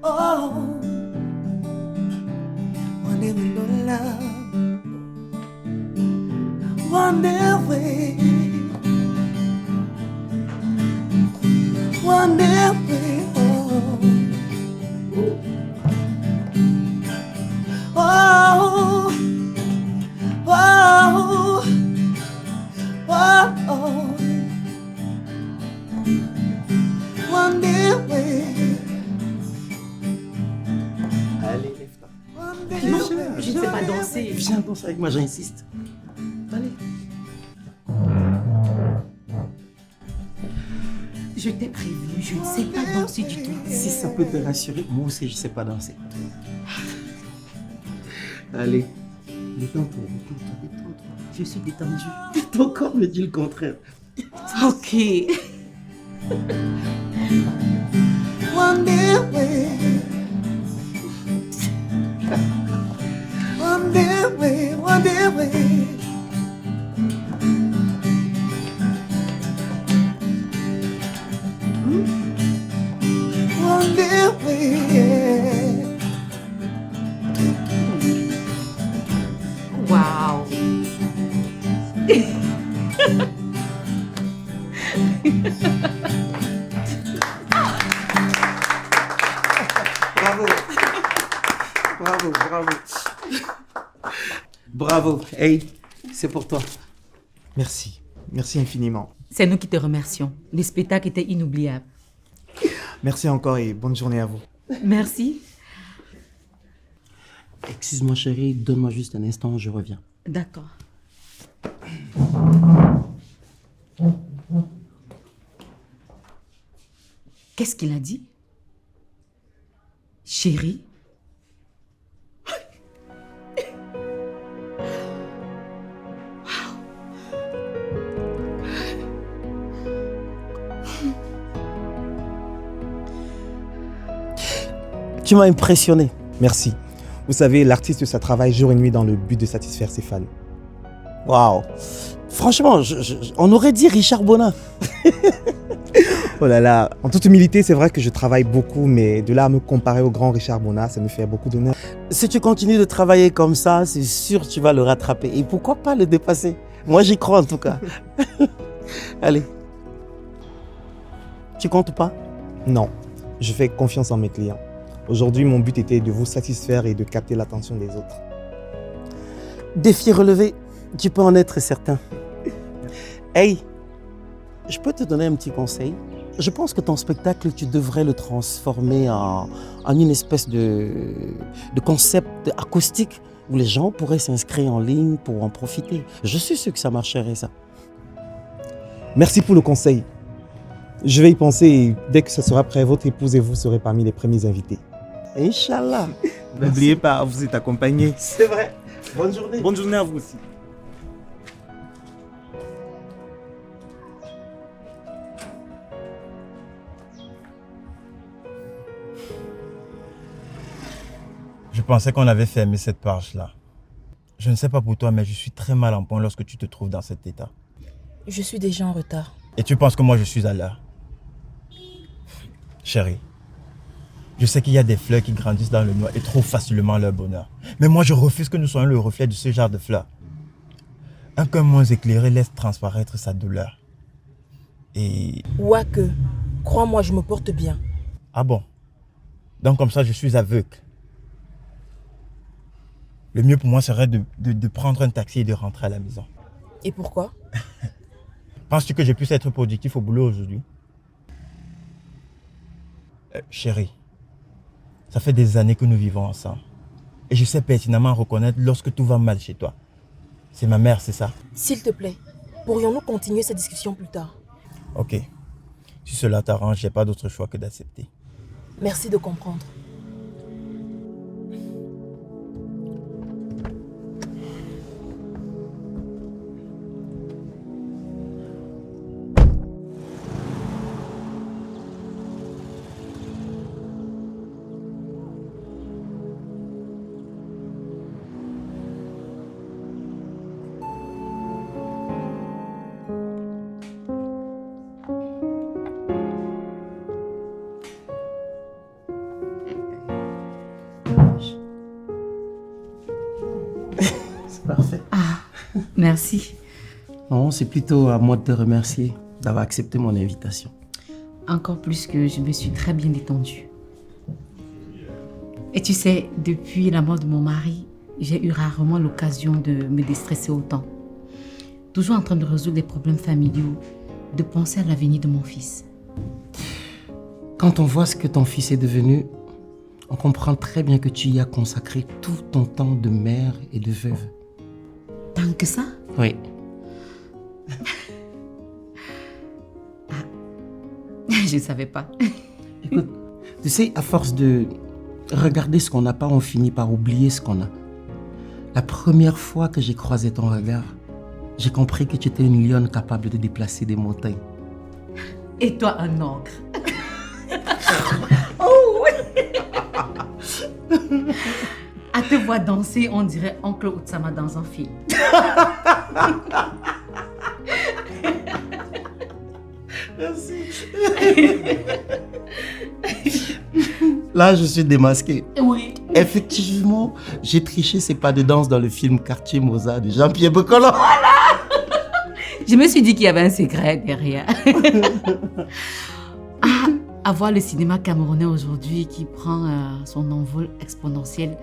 Oh, one day we know love. One day we oh, oh, oh, oh, oh. One day we. Allez, lève-toi. Je ne sais pas danser. Viens danser avec moi, j'insiste. Allez. Je t'ai prévenu, je ne sais pas danser du tout. Si ça peut te rassurer, moi aussi je sais pas danser. Allez, détends-toi, détends-toi. Je suis détendue. Ton corps me dit le contraire. Ok. One day we. One day we. One day we. One day we. Wow. Bravo. Bravo, bravo. Bravo. Hey, c'est pour toi. Merci. Merci infiniment. C'est nous qui te remercions. Le spectacle était inoubliable. Merci encore et bonne journée à vous. Merci. Excuse-moi chérie, donne-moi juste un instant, je reviens. D'accord. Qu'est-ce qu'il a dit? Chérie? Tu m'as impressionné. Merci. Vous savez, l'artiste, ça travaille jour et nuit dans le but de satisfaire ses fans. Waouh. Franchement, on aurait dit Richard Bonin. Oh là là, en toute humilité, c'est vrai que je travaille beaucoup, mais de là à me comparer au grand Richard Bonin, ça me fait beaucoup d'honneur. Si tu continues de travailler comme ça, c'est sûr que tu vas le rattraper. Et pourquoi pas le dépasser? Moi, j'y crois en tout cas. Allez. Tu comptes pas? Non, je fais confiance en mes clients. Aujourd'hui, mon but était de vous satisfaire et de capter l'attention des autres. Défi relevé, tu peux en être certain. Hey, je peux te donner un petit conseil? Je pense que ton spectacle, tu devrais le transformer en une espèce de concept acoustique où les gens pourraient s'inscrire en ligne pour en profiter. Je suis sûr que ça marcherait, ça. Merci pour le conseil. Je vais y penser et dès que ce sera prêt, votre épouse et vous serez parmi les premiers invités. Inch'Allah. N'oubliez pas, vous êtes accompagnés. C'est vrai. Bonne journée. Bonne journée à vous aussi. Je pensais qu'on avait fermé cette page-là. Je ne sais pas pour toi, mais je suis très mal en point lorsque tu te trouves dans cet état. Je suis déjà en retard. Et tu penses que moi je suis à l'heure? Chérie, je sais qu'il y a des fleurs qui grandissent dans le noir et trouvent facilement leur bonheur. Mais moi je refuse que nous soyons le reflet de ce genre de fleurs. Un cœur moins éclairé laisse transparaître sa douleur. Et... Ouaque, crois-moi, je me porte bien. Ah bon? Donc comme ça je suis aveugle. Le mieux pour moi serait de prendre un taxi et de rentrer à la maison. Et pourquoi? Penses-tu que je puisse être productif au boulot aujourd'hui? Chérie, ça fait des années que nous vivons ensemble. Et je sais pertinemment reconnaître lorsque tout va mal chez toi. C'est ma mère, c'est ça? S'il te plaît, pourrions-nous continuer cette discussion plus tard? Ok. Si cela t'arrange, j'ai pas d'autre choix que d'accepter. Merci de comprendre. Parfait. Ah, merci. Non, c'est plutôt à moi de te remercier d'avoir accepté mon invitation. Encore plus que je me suis très bien détendue. Et tu sais, depuis la mort de mon mari, j'ai eu rarement l'occasion de me déstresser autant. Toujours en train de résoudre des problèmes familiaux, de penser à l'avenir de mon fils. Quand on voit ce que ton fils est devenu, on comprend très bien que tu y as consacré tout ton temps de mère et de veuve. Tant que ça? Oui. Je ne savais pas. Écoute, tu sais, à force de regarder ce qu'on n'a pas, on finit par oublier ce qu'on a. La première fois que j'ai croisé ton regard, j'ai compris que tu étais une lionne capable de déplacer des montagnes. Et toi, un ogre. Oh oui. À te voir danser, on dirait Oncle Outsama dans un film. Merci. Là, je suis démasqué. Oui. Effectivement, j'ai triché ces pas de danse dans le film Quartier Mozart de Jean-Pierre Becolon. Voilà. Je me suis dit qu'il y avait un secret derrière. À voir le cinéma camerounais aujourd'hui qui prend son envol exponentiel,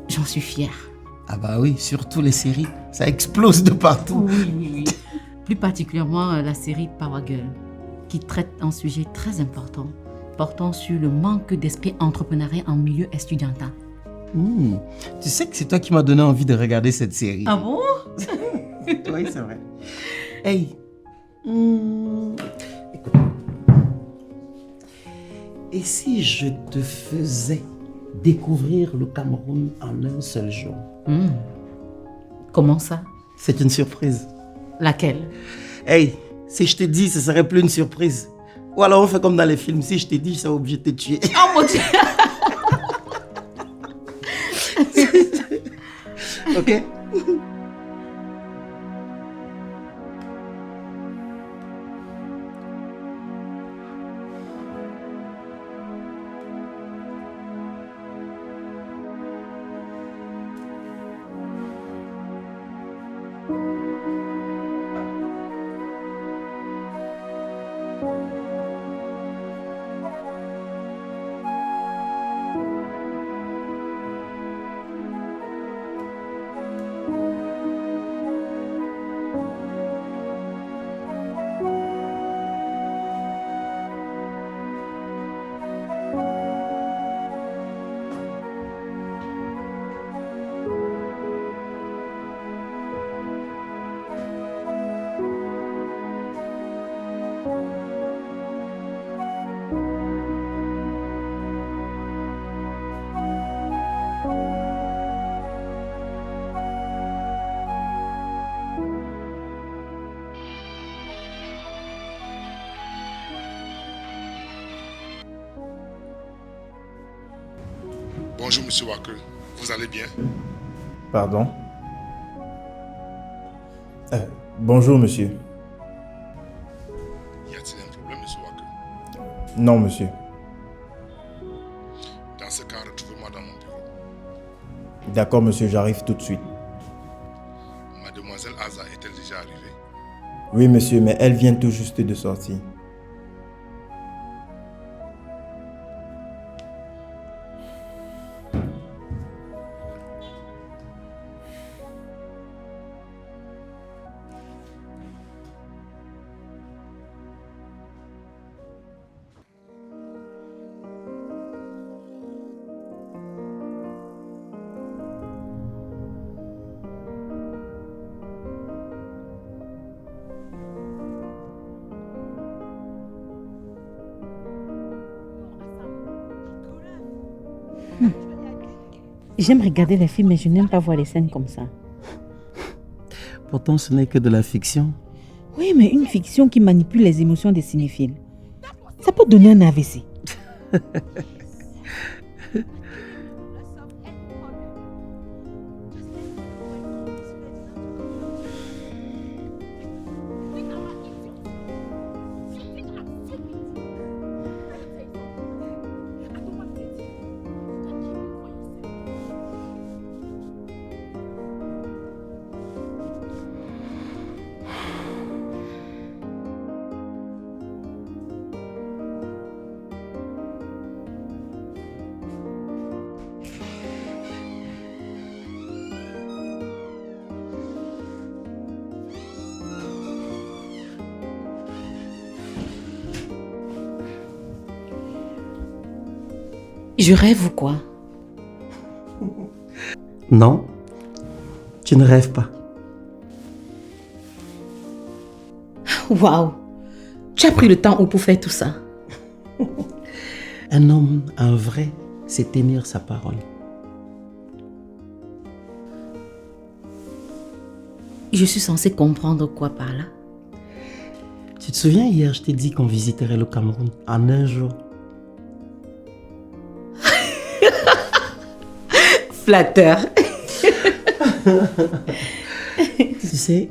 j'en suis fière. Ah bah oui, surtout les séries, ça explose de partout. Oui. Plus particulièrement la série Power Girl, qui traite un sujet très important, portant sur le manque d'esprit entrepreneurial en milieu estudiantin. Tu sais que c'est toi qui m'as donné envie de regarder cette série. Ah bon? Oui, c'est vrai. Hey, écoute. Et si je te faisais découvrir le Cameroun en un seul jour? Comment ça? C'est une surprise. Laquelle? Hey, si je te dis, ce serait plus une surprise. Ou alors on fait comme dans les films, si je te dis, je serais obligé de te tuer. Oh mon Dieu! Ok? Bonjour, monsieur Walker. Vous allez bien? Pardon? Bonjour, monsieur. Y a-t-il un problème, monsieur Walker? Non, monsieur. Dans ce cas, retrouvez-moi dans mon bureau. D'accord, monsieur, j'arrive tout de suite. Mademoiselle Aza est-elle déjà arrivée? Oui, monsieur, mais elle vient tout juste de sortir. J'aime regarder les films, mais je n'aime pas voir les scènes comme ça. Pourtant, ce n'est que de la fiction. Oui, mais une fiction qui manipule les émotions des cinéphiles, ça peut donner un AVC. Je rêve ou quoi? Non, tu ne rêves pas. Waouh! Tu as pris le temps où pour faire tout ça? Un homme, un vrai, c'est tenir sa parole. Je suis censée comprendre quoi par là? Tu te souviens, hier, je t'ai dit qu'on visiterait le Cameroun en un jour. Flatteur. Tu sais,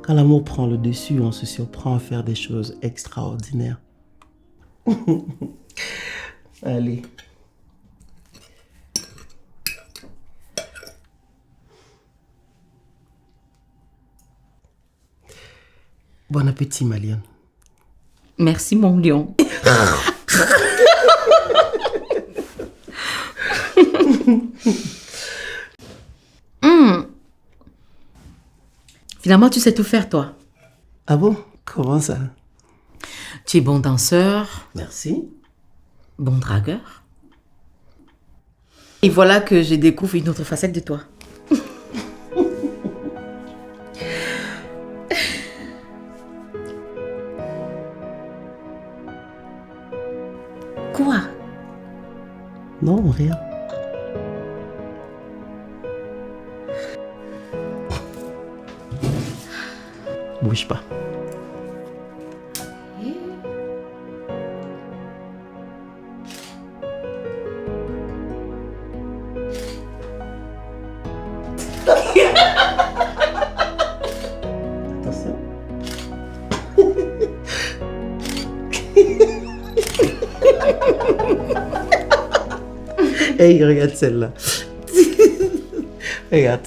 quand l'amour prend le dessus, on se surprend à faire des choses extraordinaires. Allez. Bon appétit, Maliane. Merci mon lion. Finalement, tu sais tout faire, toi. Ah bon? Comment ça? Tu es bon danseur. Merci. Bon dragueur. Et voilà que je découvre une autre facette de toi. Quoi? Non, rien. Bouge pas. Attention. Hey, regarde celle-là. Regarde.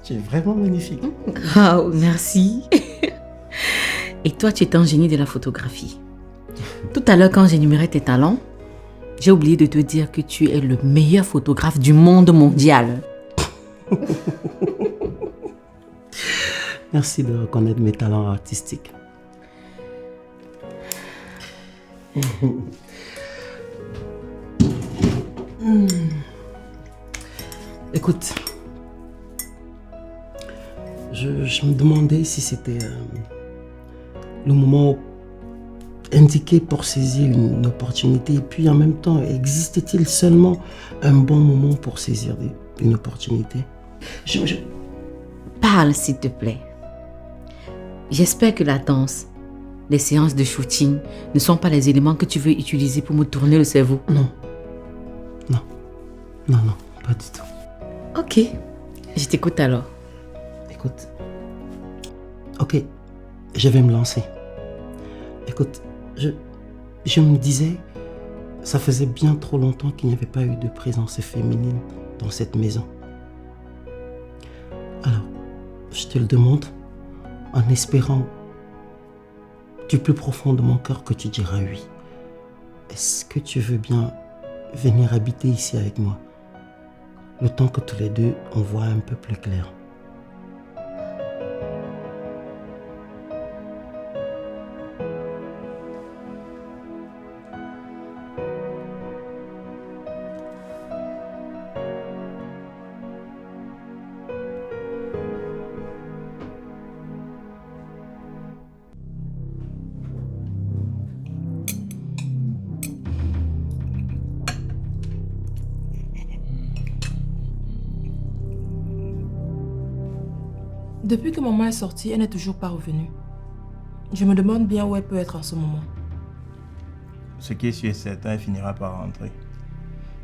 Tu es vraiment magnifique. Oh, merci. Et toi, tu es un génie de la photographie. Tout à l'heure, quand j'énumérais tes talents, j'ai oublié de te dire que tu es le meilleur photographe du monde mondial. Merci de reconnaître mes talents artistiques. Écoute, je me demandais si c'était le moment indiqué pour saisir une opportunité, et puis en même temps, existait-il seulement un bon moment pour saisir une opportunité? Parle, s'il te plaît. J'espère que la danse, les séances de shooting ne sont pas les éléments que tu veux utiliser pour me tourner le cerveau. Non. Non, pas du tout. Ok, je t'écoute alors. Écoute, ok, je vais me lancer. Écoute, je me disais, ça faisait bien trop longtemps qu'il n'y avait pas eu de présence féminine dans cette maison. Alors, je te le demande en espérant du plus profond de mon cœur que tu diras oui. Est-ce que tu veux bien venir habiter ici avec moi? Le temps que tous les deux, on voit un peu plus clair. Depuis que maman est sortie, elle n'est toujours pas revenue. Je me demande bien où elle peut être en ce moment. Ce qui est sûr et certain, elle finira par rentrer.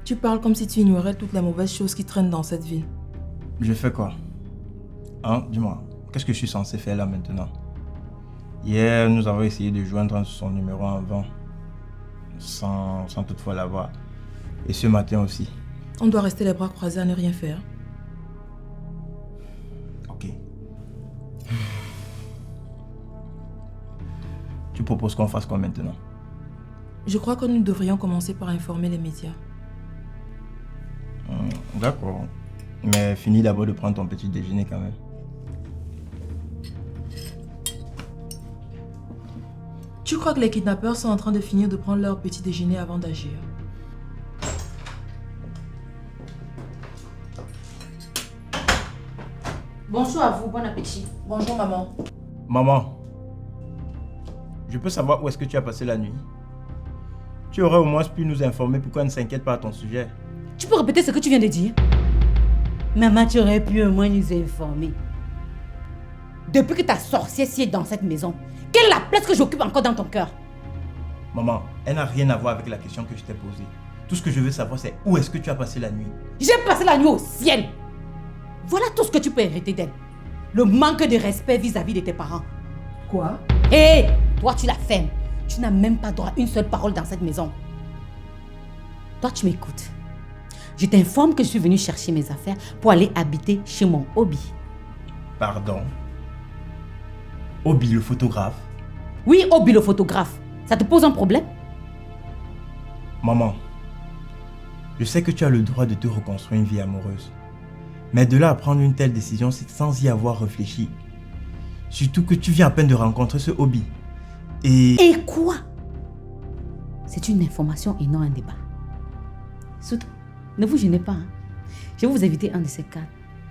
Tu parles comme si tu ignorais toutes les mauvaises choses qui traînent dans cette ville. Je fais quoi? Hein? Dis-moi, qu'est-ce que je suis censé faire là maintenant? Hier, nous avons essayé de joindre son numéro en vain, sans toutefois l'avoir. Et ce matin aussi. On doit rester les bras croisés à ne rien faire. Ok. Tu proposes qu'on fasse quoi maintenant? Je crois que nous devrions commencer par informer les médias. D'accord. Mais finis d'abord de prendre ton petit déjeuner quand même. Tu crois que les kidnappeurs sont en train de finir de prendre leur petit déjeuner avant d'agir? Bonjour à vous, bon appétit. Bonjour maman. Maman, je peux savoir où est-ce que tu as passé la nuit? Tu aurais au moins pu nous informer pourquoi elle ne s'inquiète pas à ton sujet. Tu peux répéter ce que tu viens de dire? Maman, tu aurais pu au moins nous informer. Depuis que ta sorcière s'y est dans cette maison, quelle est la place que j'occupe encore dans ton cœur? Maman, elle n'a rien à voir avec la question que je t'ai posée. Tout ce que je veux savoir, c'est où est-ce que tu as passé la nuit? J'ai passé la nuit au ciel. Voilà tout ce que tu peux hériter d'elle. Le manque de respect vis-à-vis de tes parents. Quoi? Hé, toi tu la fermes. Tu n'as même pas droit à une seule parole dans cette maison. Toi tu m'écoutes. Je t'informe que je suis venue chercher mes affaires pour aller habiter chez mon Obi. Pardon? Obi le photographe? Oui, Obi le photographe. Ça te pose un problème? Maman, je sais que tu as le droit de te reconstruire une vie amoureuse. Mais de là à prendre une telle décision, c'est sans y avoir réfléchi. Surtout que tu viens à peine de rencontrer ce hobby. Et quoi? C'est une information et non un débat. Surtout, ne vous gênez pas. Hein. Je vais vous inviter un de ces quatre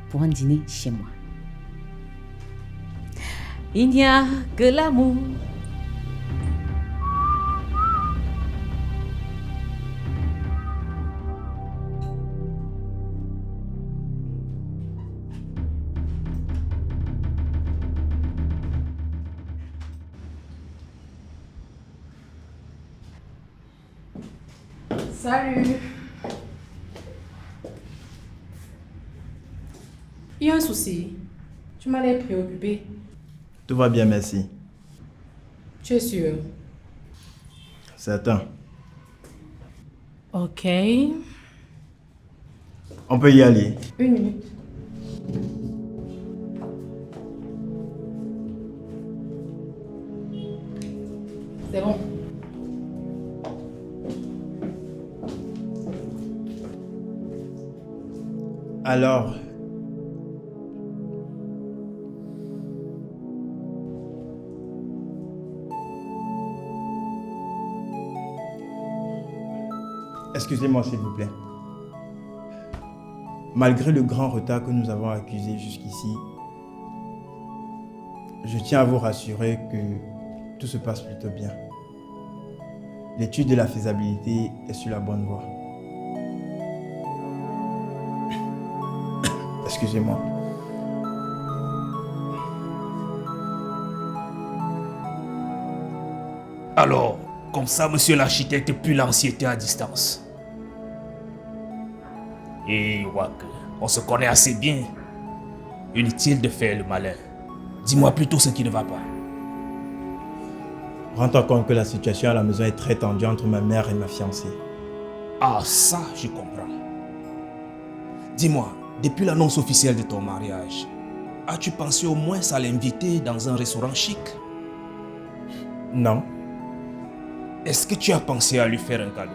pour un dîner chez moi. Il n'y a que l'amour. Salut. Il y a un souci. Tu m'as l'air préoccupé. Tout va bien, merci. Tu es sûr? Certain. Ok. On peut y aller. 1 minute. C'est bon. Alors, excusez-moi s'il vous plaît. Malgré le grand retard que nous avons accusé jusqu'ici, je tiens à vous rassurer que tout se passe plutôt bien. L'étude de la faisabilité est sur la bonne voie. Excusez-moi. Alors, comme ça, monsieur l'architecte pue l'anxiété à distance. Et Wak, on se connaît assez bien. Inutile de faire le malin. Dis-moi plutôt ce qui ne va pas. Rends-toi compte que la situation à la maison est très tendue entre ma mère et ma fiancée. Ah, ça, je comprends. Dis-moi, depuis l'annonce officielle de ton mariage, as-tu pensé au moins à l'inviter dans un restaurant chic? Non. Est-ce que tu as pensé à lui faire un cadeau?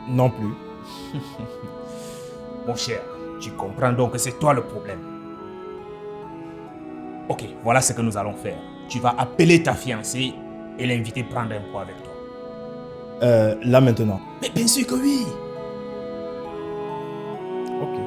Non plus. Mon cher, tu comprends donc que c'est toi le problème. Ok, voilà ce que nous allons faire. Tu vas appeler ta fiancée et l'inviter prendre un pot avec toi. Là maintenant. Mais bien sûr que oui. Ok.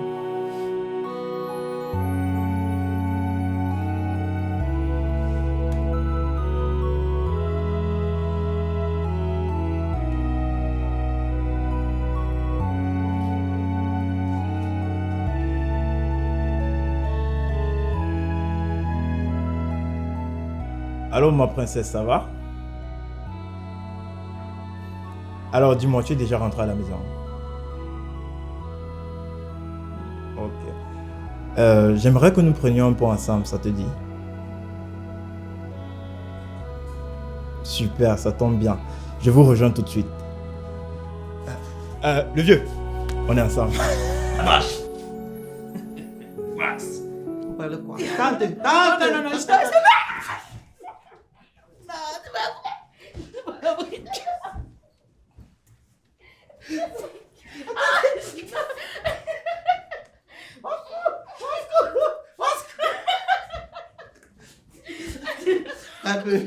Allô ma princesse, ça va? Alors dis-moi, tu es déjà rentrée à la maison? Ok. J'aimerais que nous prenions un pot ensemble, ça te dit? Super, ça tombe bien. Je vous rejoins tout de suite. Le vieux, on est ensemble. Marche. On parle quoi? Tante, non, non,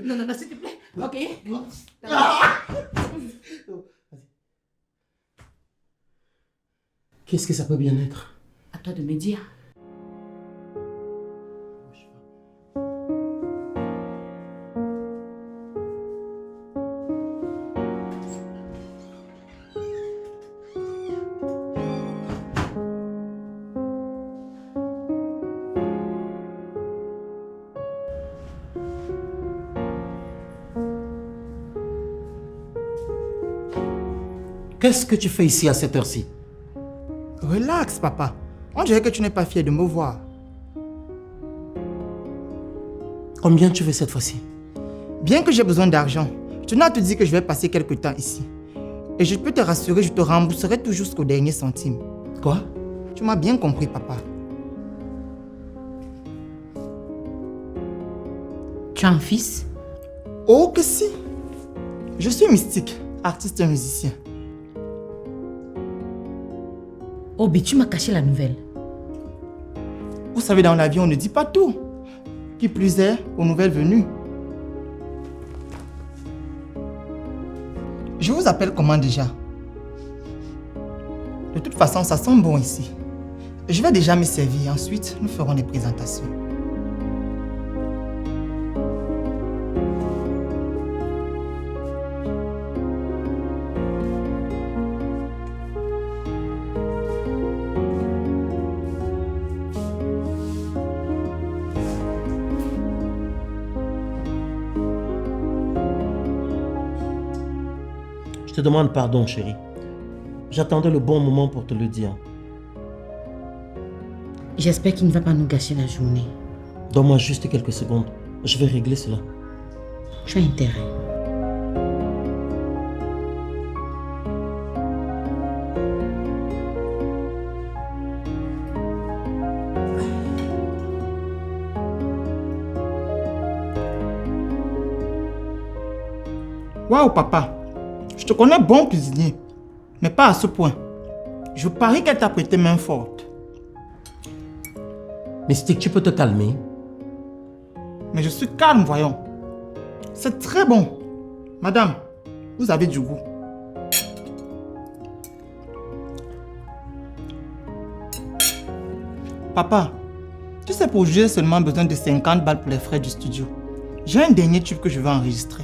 Non, s'il te plaît. Ok. Qu'est-ce que ça peut bien être? À toi de me dire. Qu'est-ce que tu fais ici à cette heure-ci? Relax, papa. On dirait que tu n'es pas fier de me voir. Combien tu veux cette fois-ci? Bien que j'ai besoin d'argent, je tenais à te dire que je vais passer quelque temps ici. Et je peux te rassurer, je te rembourserai tout jusqu'au dernier centime. Quoi? Tu m'as bien compris, papa. Tu as un fils? Oh que si. Je suis Mystique, artiste et musicien. Obi, tu m'as caché la nouvelle. Vous savez, dans la vie, on ne dit pas tout. Qui plus est, aux nouvelles venues. Je vous appelle comment déjà? De toute façon, ça sent bon ici. Je vais déjà me servir. Ensuite, nous ferons des présentations. Je te demande pardon, chérie. J'attendais le bon moment pour te le dire. J'espère qu'il ne va pas nous gâcher la journée. Donne-moi juste quelques secondes. Je vais régler cela. Tu as intérêt. Waouh, papa. Je te connais bon cuisinier. Mais pas à ce point. Je parie qu'elle t'a prêté main forte. Mystique, tu peux te calmer. Mais je suis calme, voyons. C'est très bon. Madame, vous avez du goût. Papa, tu sais, pour juger, j'ai seulement besoin de 50 balles pour les frais du studio. J'ai un dernier tube que je veux enregistrer.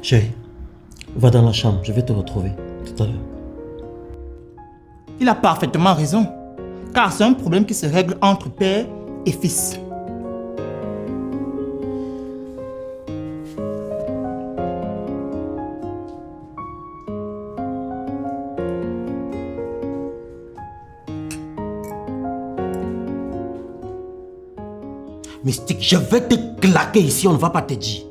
Chérie, va dans la chambre, je vais te retrouver tout à l'heure. Il a parfaitement raison. Car c'est un problème qui se règle entre père et fils. Mystique, je vais te claquer ici, on ne va pas te dire.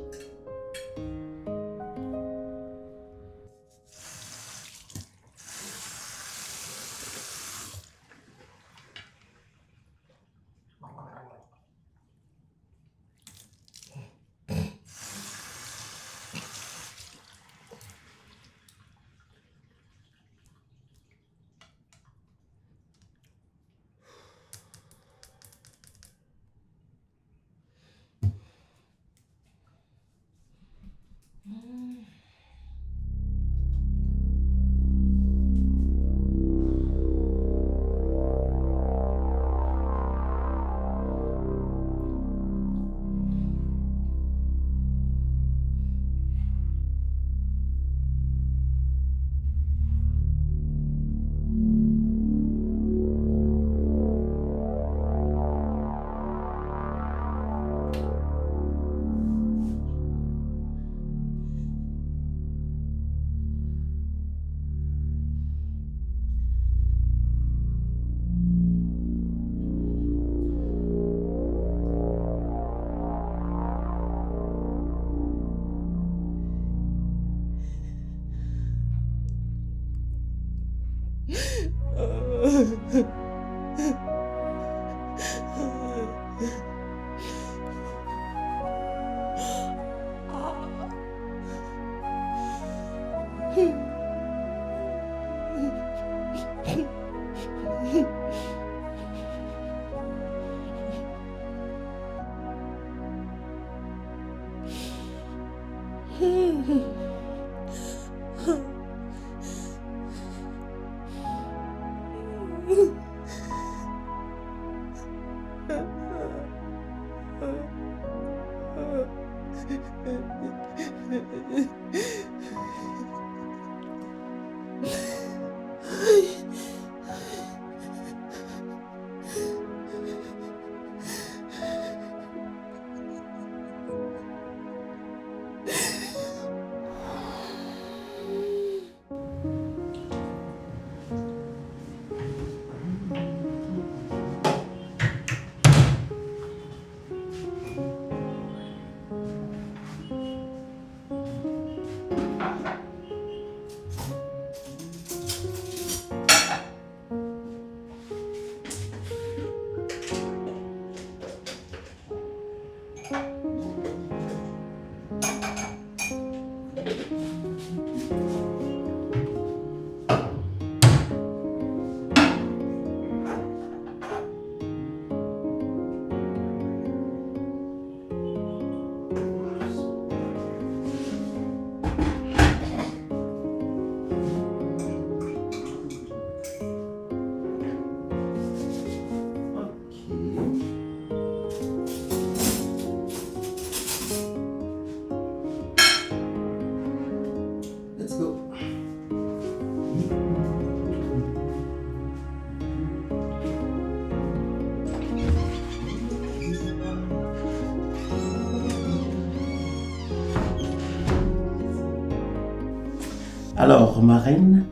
Alors, ma reine?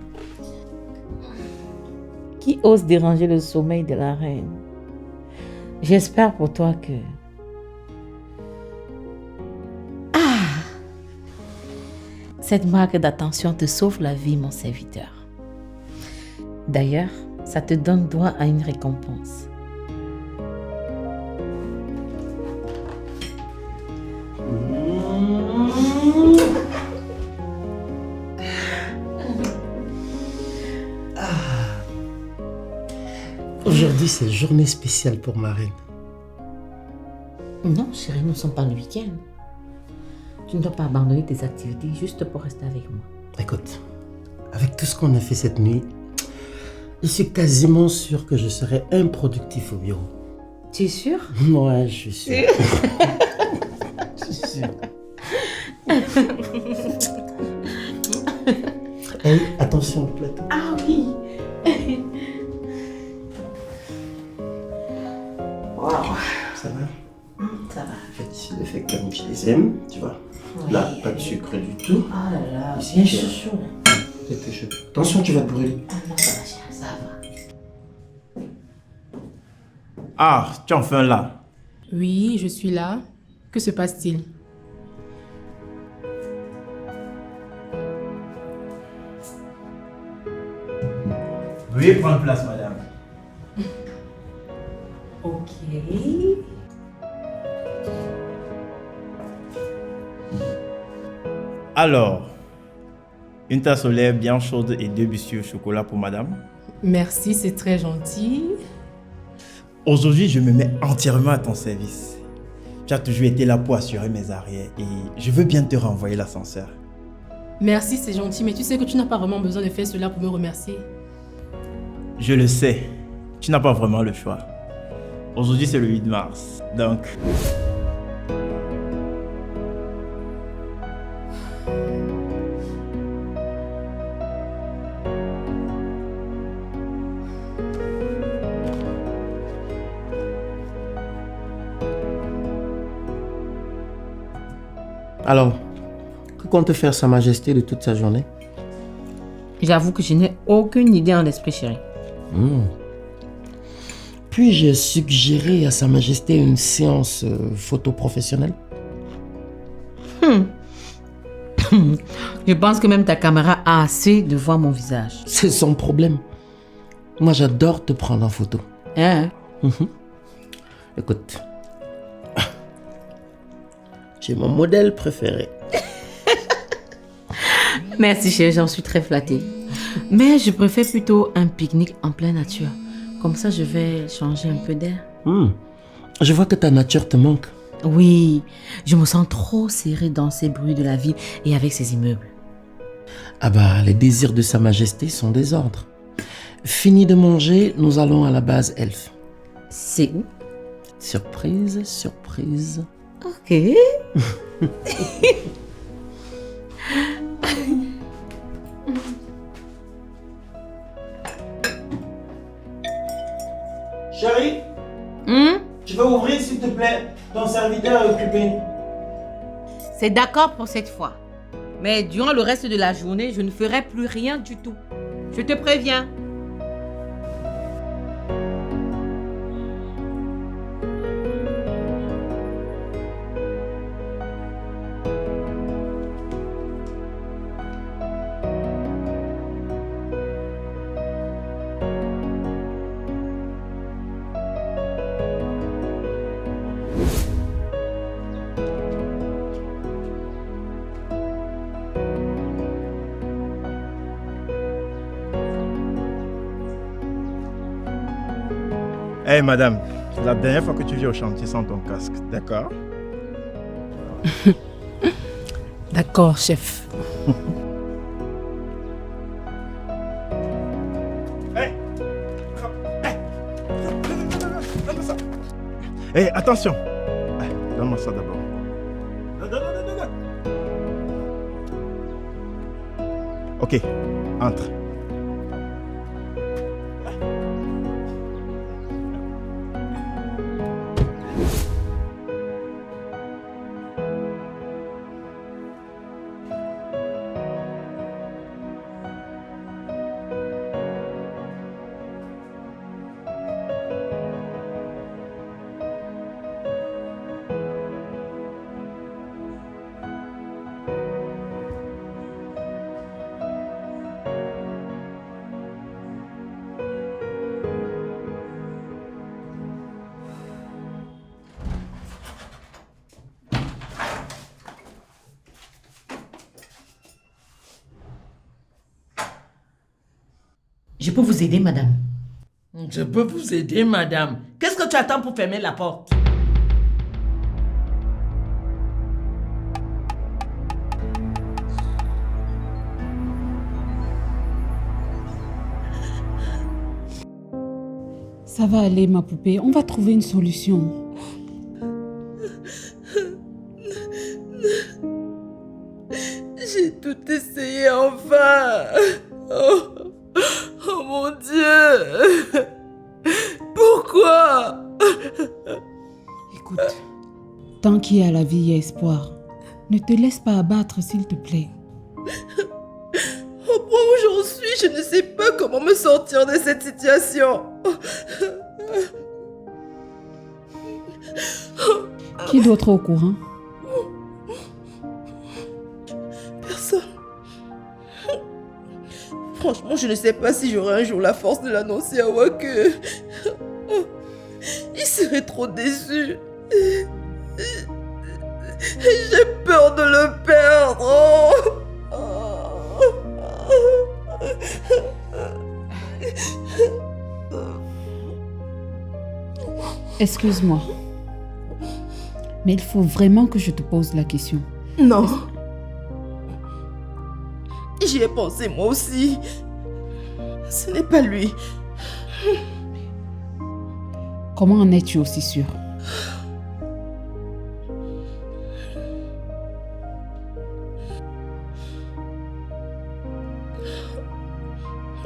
Qui ose déranger le sommeil de la reine? J'espère pour toi que... Cette marque d'attention te sauve la vie, mon serviteur. D'ailleurs, ça te donne droit à une récompense. Aujourd'hui, c'est journée spéciale pour ma reine. Non, chérie, nous ne sommes pas le week-end. Tu ne dois pas abandonner tes activités juste pour rester avec moi. Écoute, avec tout ce qu'on a fait cette nuit, je suis quasiment sûr que je serai improductif au bureau. Tu es sûr? Ouais, je suis sûr. Je suis sûr. Hey, attention au plateau. Ah oui. Wow. Ça va? Ça va. Je le fais comme je les aime, tu vois. Oui. Là, pas de sucre du tout. Oh là là, Ici, bien tu as- chaud. C'était chaud. Attention, tu vas te brûler. Ah non, ça va, chérie, ça va. Ah, tu es enfin là. Oui, je suis là. Que se passe-t-il? Veuillez prendre place, madame. Ok. Alors, une tasse au lait bien chaude et 2 biscuits au chocolat pour madame. Merci, c'est très gentil. Aujourd'hui, je me mets entièrement à ton service. Tu as toujours été là pour assurer mes arrières et je veux bien te renvoyer l'ascenseur. Merci, c'est gentil, mais tu sais que tu n'as pas vraiment besoin de faire cela pour me remercier. Je le sais, tu n'as pas vraiment le choix. Aujourd'hui, c'est le 8 mars, donc... Alors, que compte faire Sa Majesté de toute sa journée? J'avoue que je n'ai aucune idée en esprit, chérie. Puis-je suggérer à Sa Majesté une séance photo professionnelle? Je pense que même ta caméra a assez de voir mon visage. C'est son problème. Moi, j'adore te prendre en photo. Hein? Écoute, tu es mon modèle préféré. Merci chérie, j'en suis très flattée. Mais je préfère plutôt un pique-nique en pleine nature. Comme ça, je vais changer un peu d'air. Je vois que ta nature te manque. Oui, je me sens trop serrée dans ces bruits de la ville et avec ces immeubles. Ah bah, les désirs de Sa Majesté sont des ordres. Fini de manger, nous allons à la base elfe. C'est où? Surprise, surprise. Ok. Chérie, tu vas ouvrir s'il te plaît. Ton serviteur est occupé. C'est d'accord pour cette fois. Mais durant le reste de la journée, je ne ferai plus rien du tout. Je te préviens. Hey madame, c'est la dernière fois que tu viens au chantier sans ton casque, d'accord? D'accord, chef. Hey, attention! Donne-moi ça d'abord. Ok, entre. Je peux vous aider, madame? Je peux vous aider, madame. Qu'est-ce que tu attends pour fermer la porte? Ça va aller, ma poupée. On va trouver une solution. J'ai tout essayé enfin. Oh mon Dieu. Pourquoi? Écoute, tant qu'il y a la vie, il y a espoir. Ne te laisse pas abattre, s'il te plaît. Au point où j'en suis, je ne sais pas comment me sortir de cette situation. Qui d'autre est au courant? Personne. Franchement, je ne sais pas si j'aurai un jour la force de l'annoncer à Waku. Il serait trop déçu. J'ai peur de le perdre. Excuse-moi. Mais il faut vraiment que je te pose la question. Non. J'y ai pensé moi aussi. Ce n'est pas lui. Comment en es-tu aussi sûre?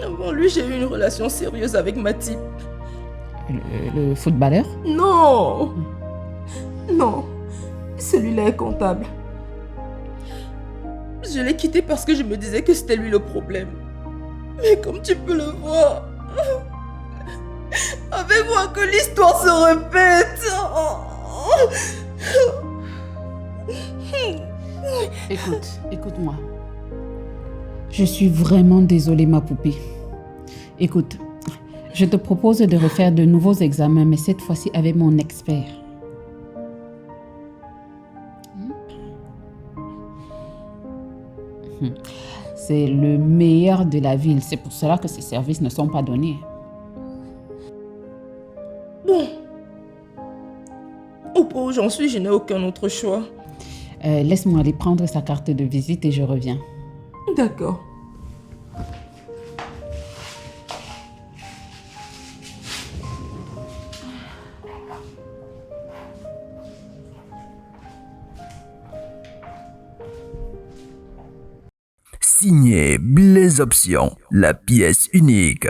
Avant lui, j'ai eu une relation sérieuse avec Matip. Le footballeur? Non. Non. Celui-là est comptable. Je l'ai quitté parce que je me disais que c'était lui le problème. Mais comme tu peux le voir, avec moi que l'histoire se répète. Écoute-moi. Je suis vraiment désolée, ma poupée. Écoute, je te propose de refaire de nouveaux examens, mais cette fois-ci avec mon expert. C'est le meilleur de la ville. C'est pour cela que ces services ne sont pas donnés. Bon. Au point où j'en suis, je n'ai aucun autre choix. Laisse-moi aller prendre sa carte de visite et je reviens. D'accord. Signé Blaise Option, la pièce unique.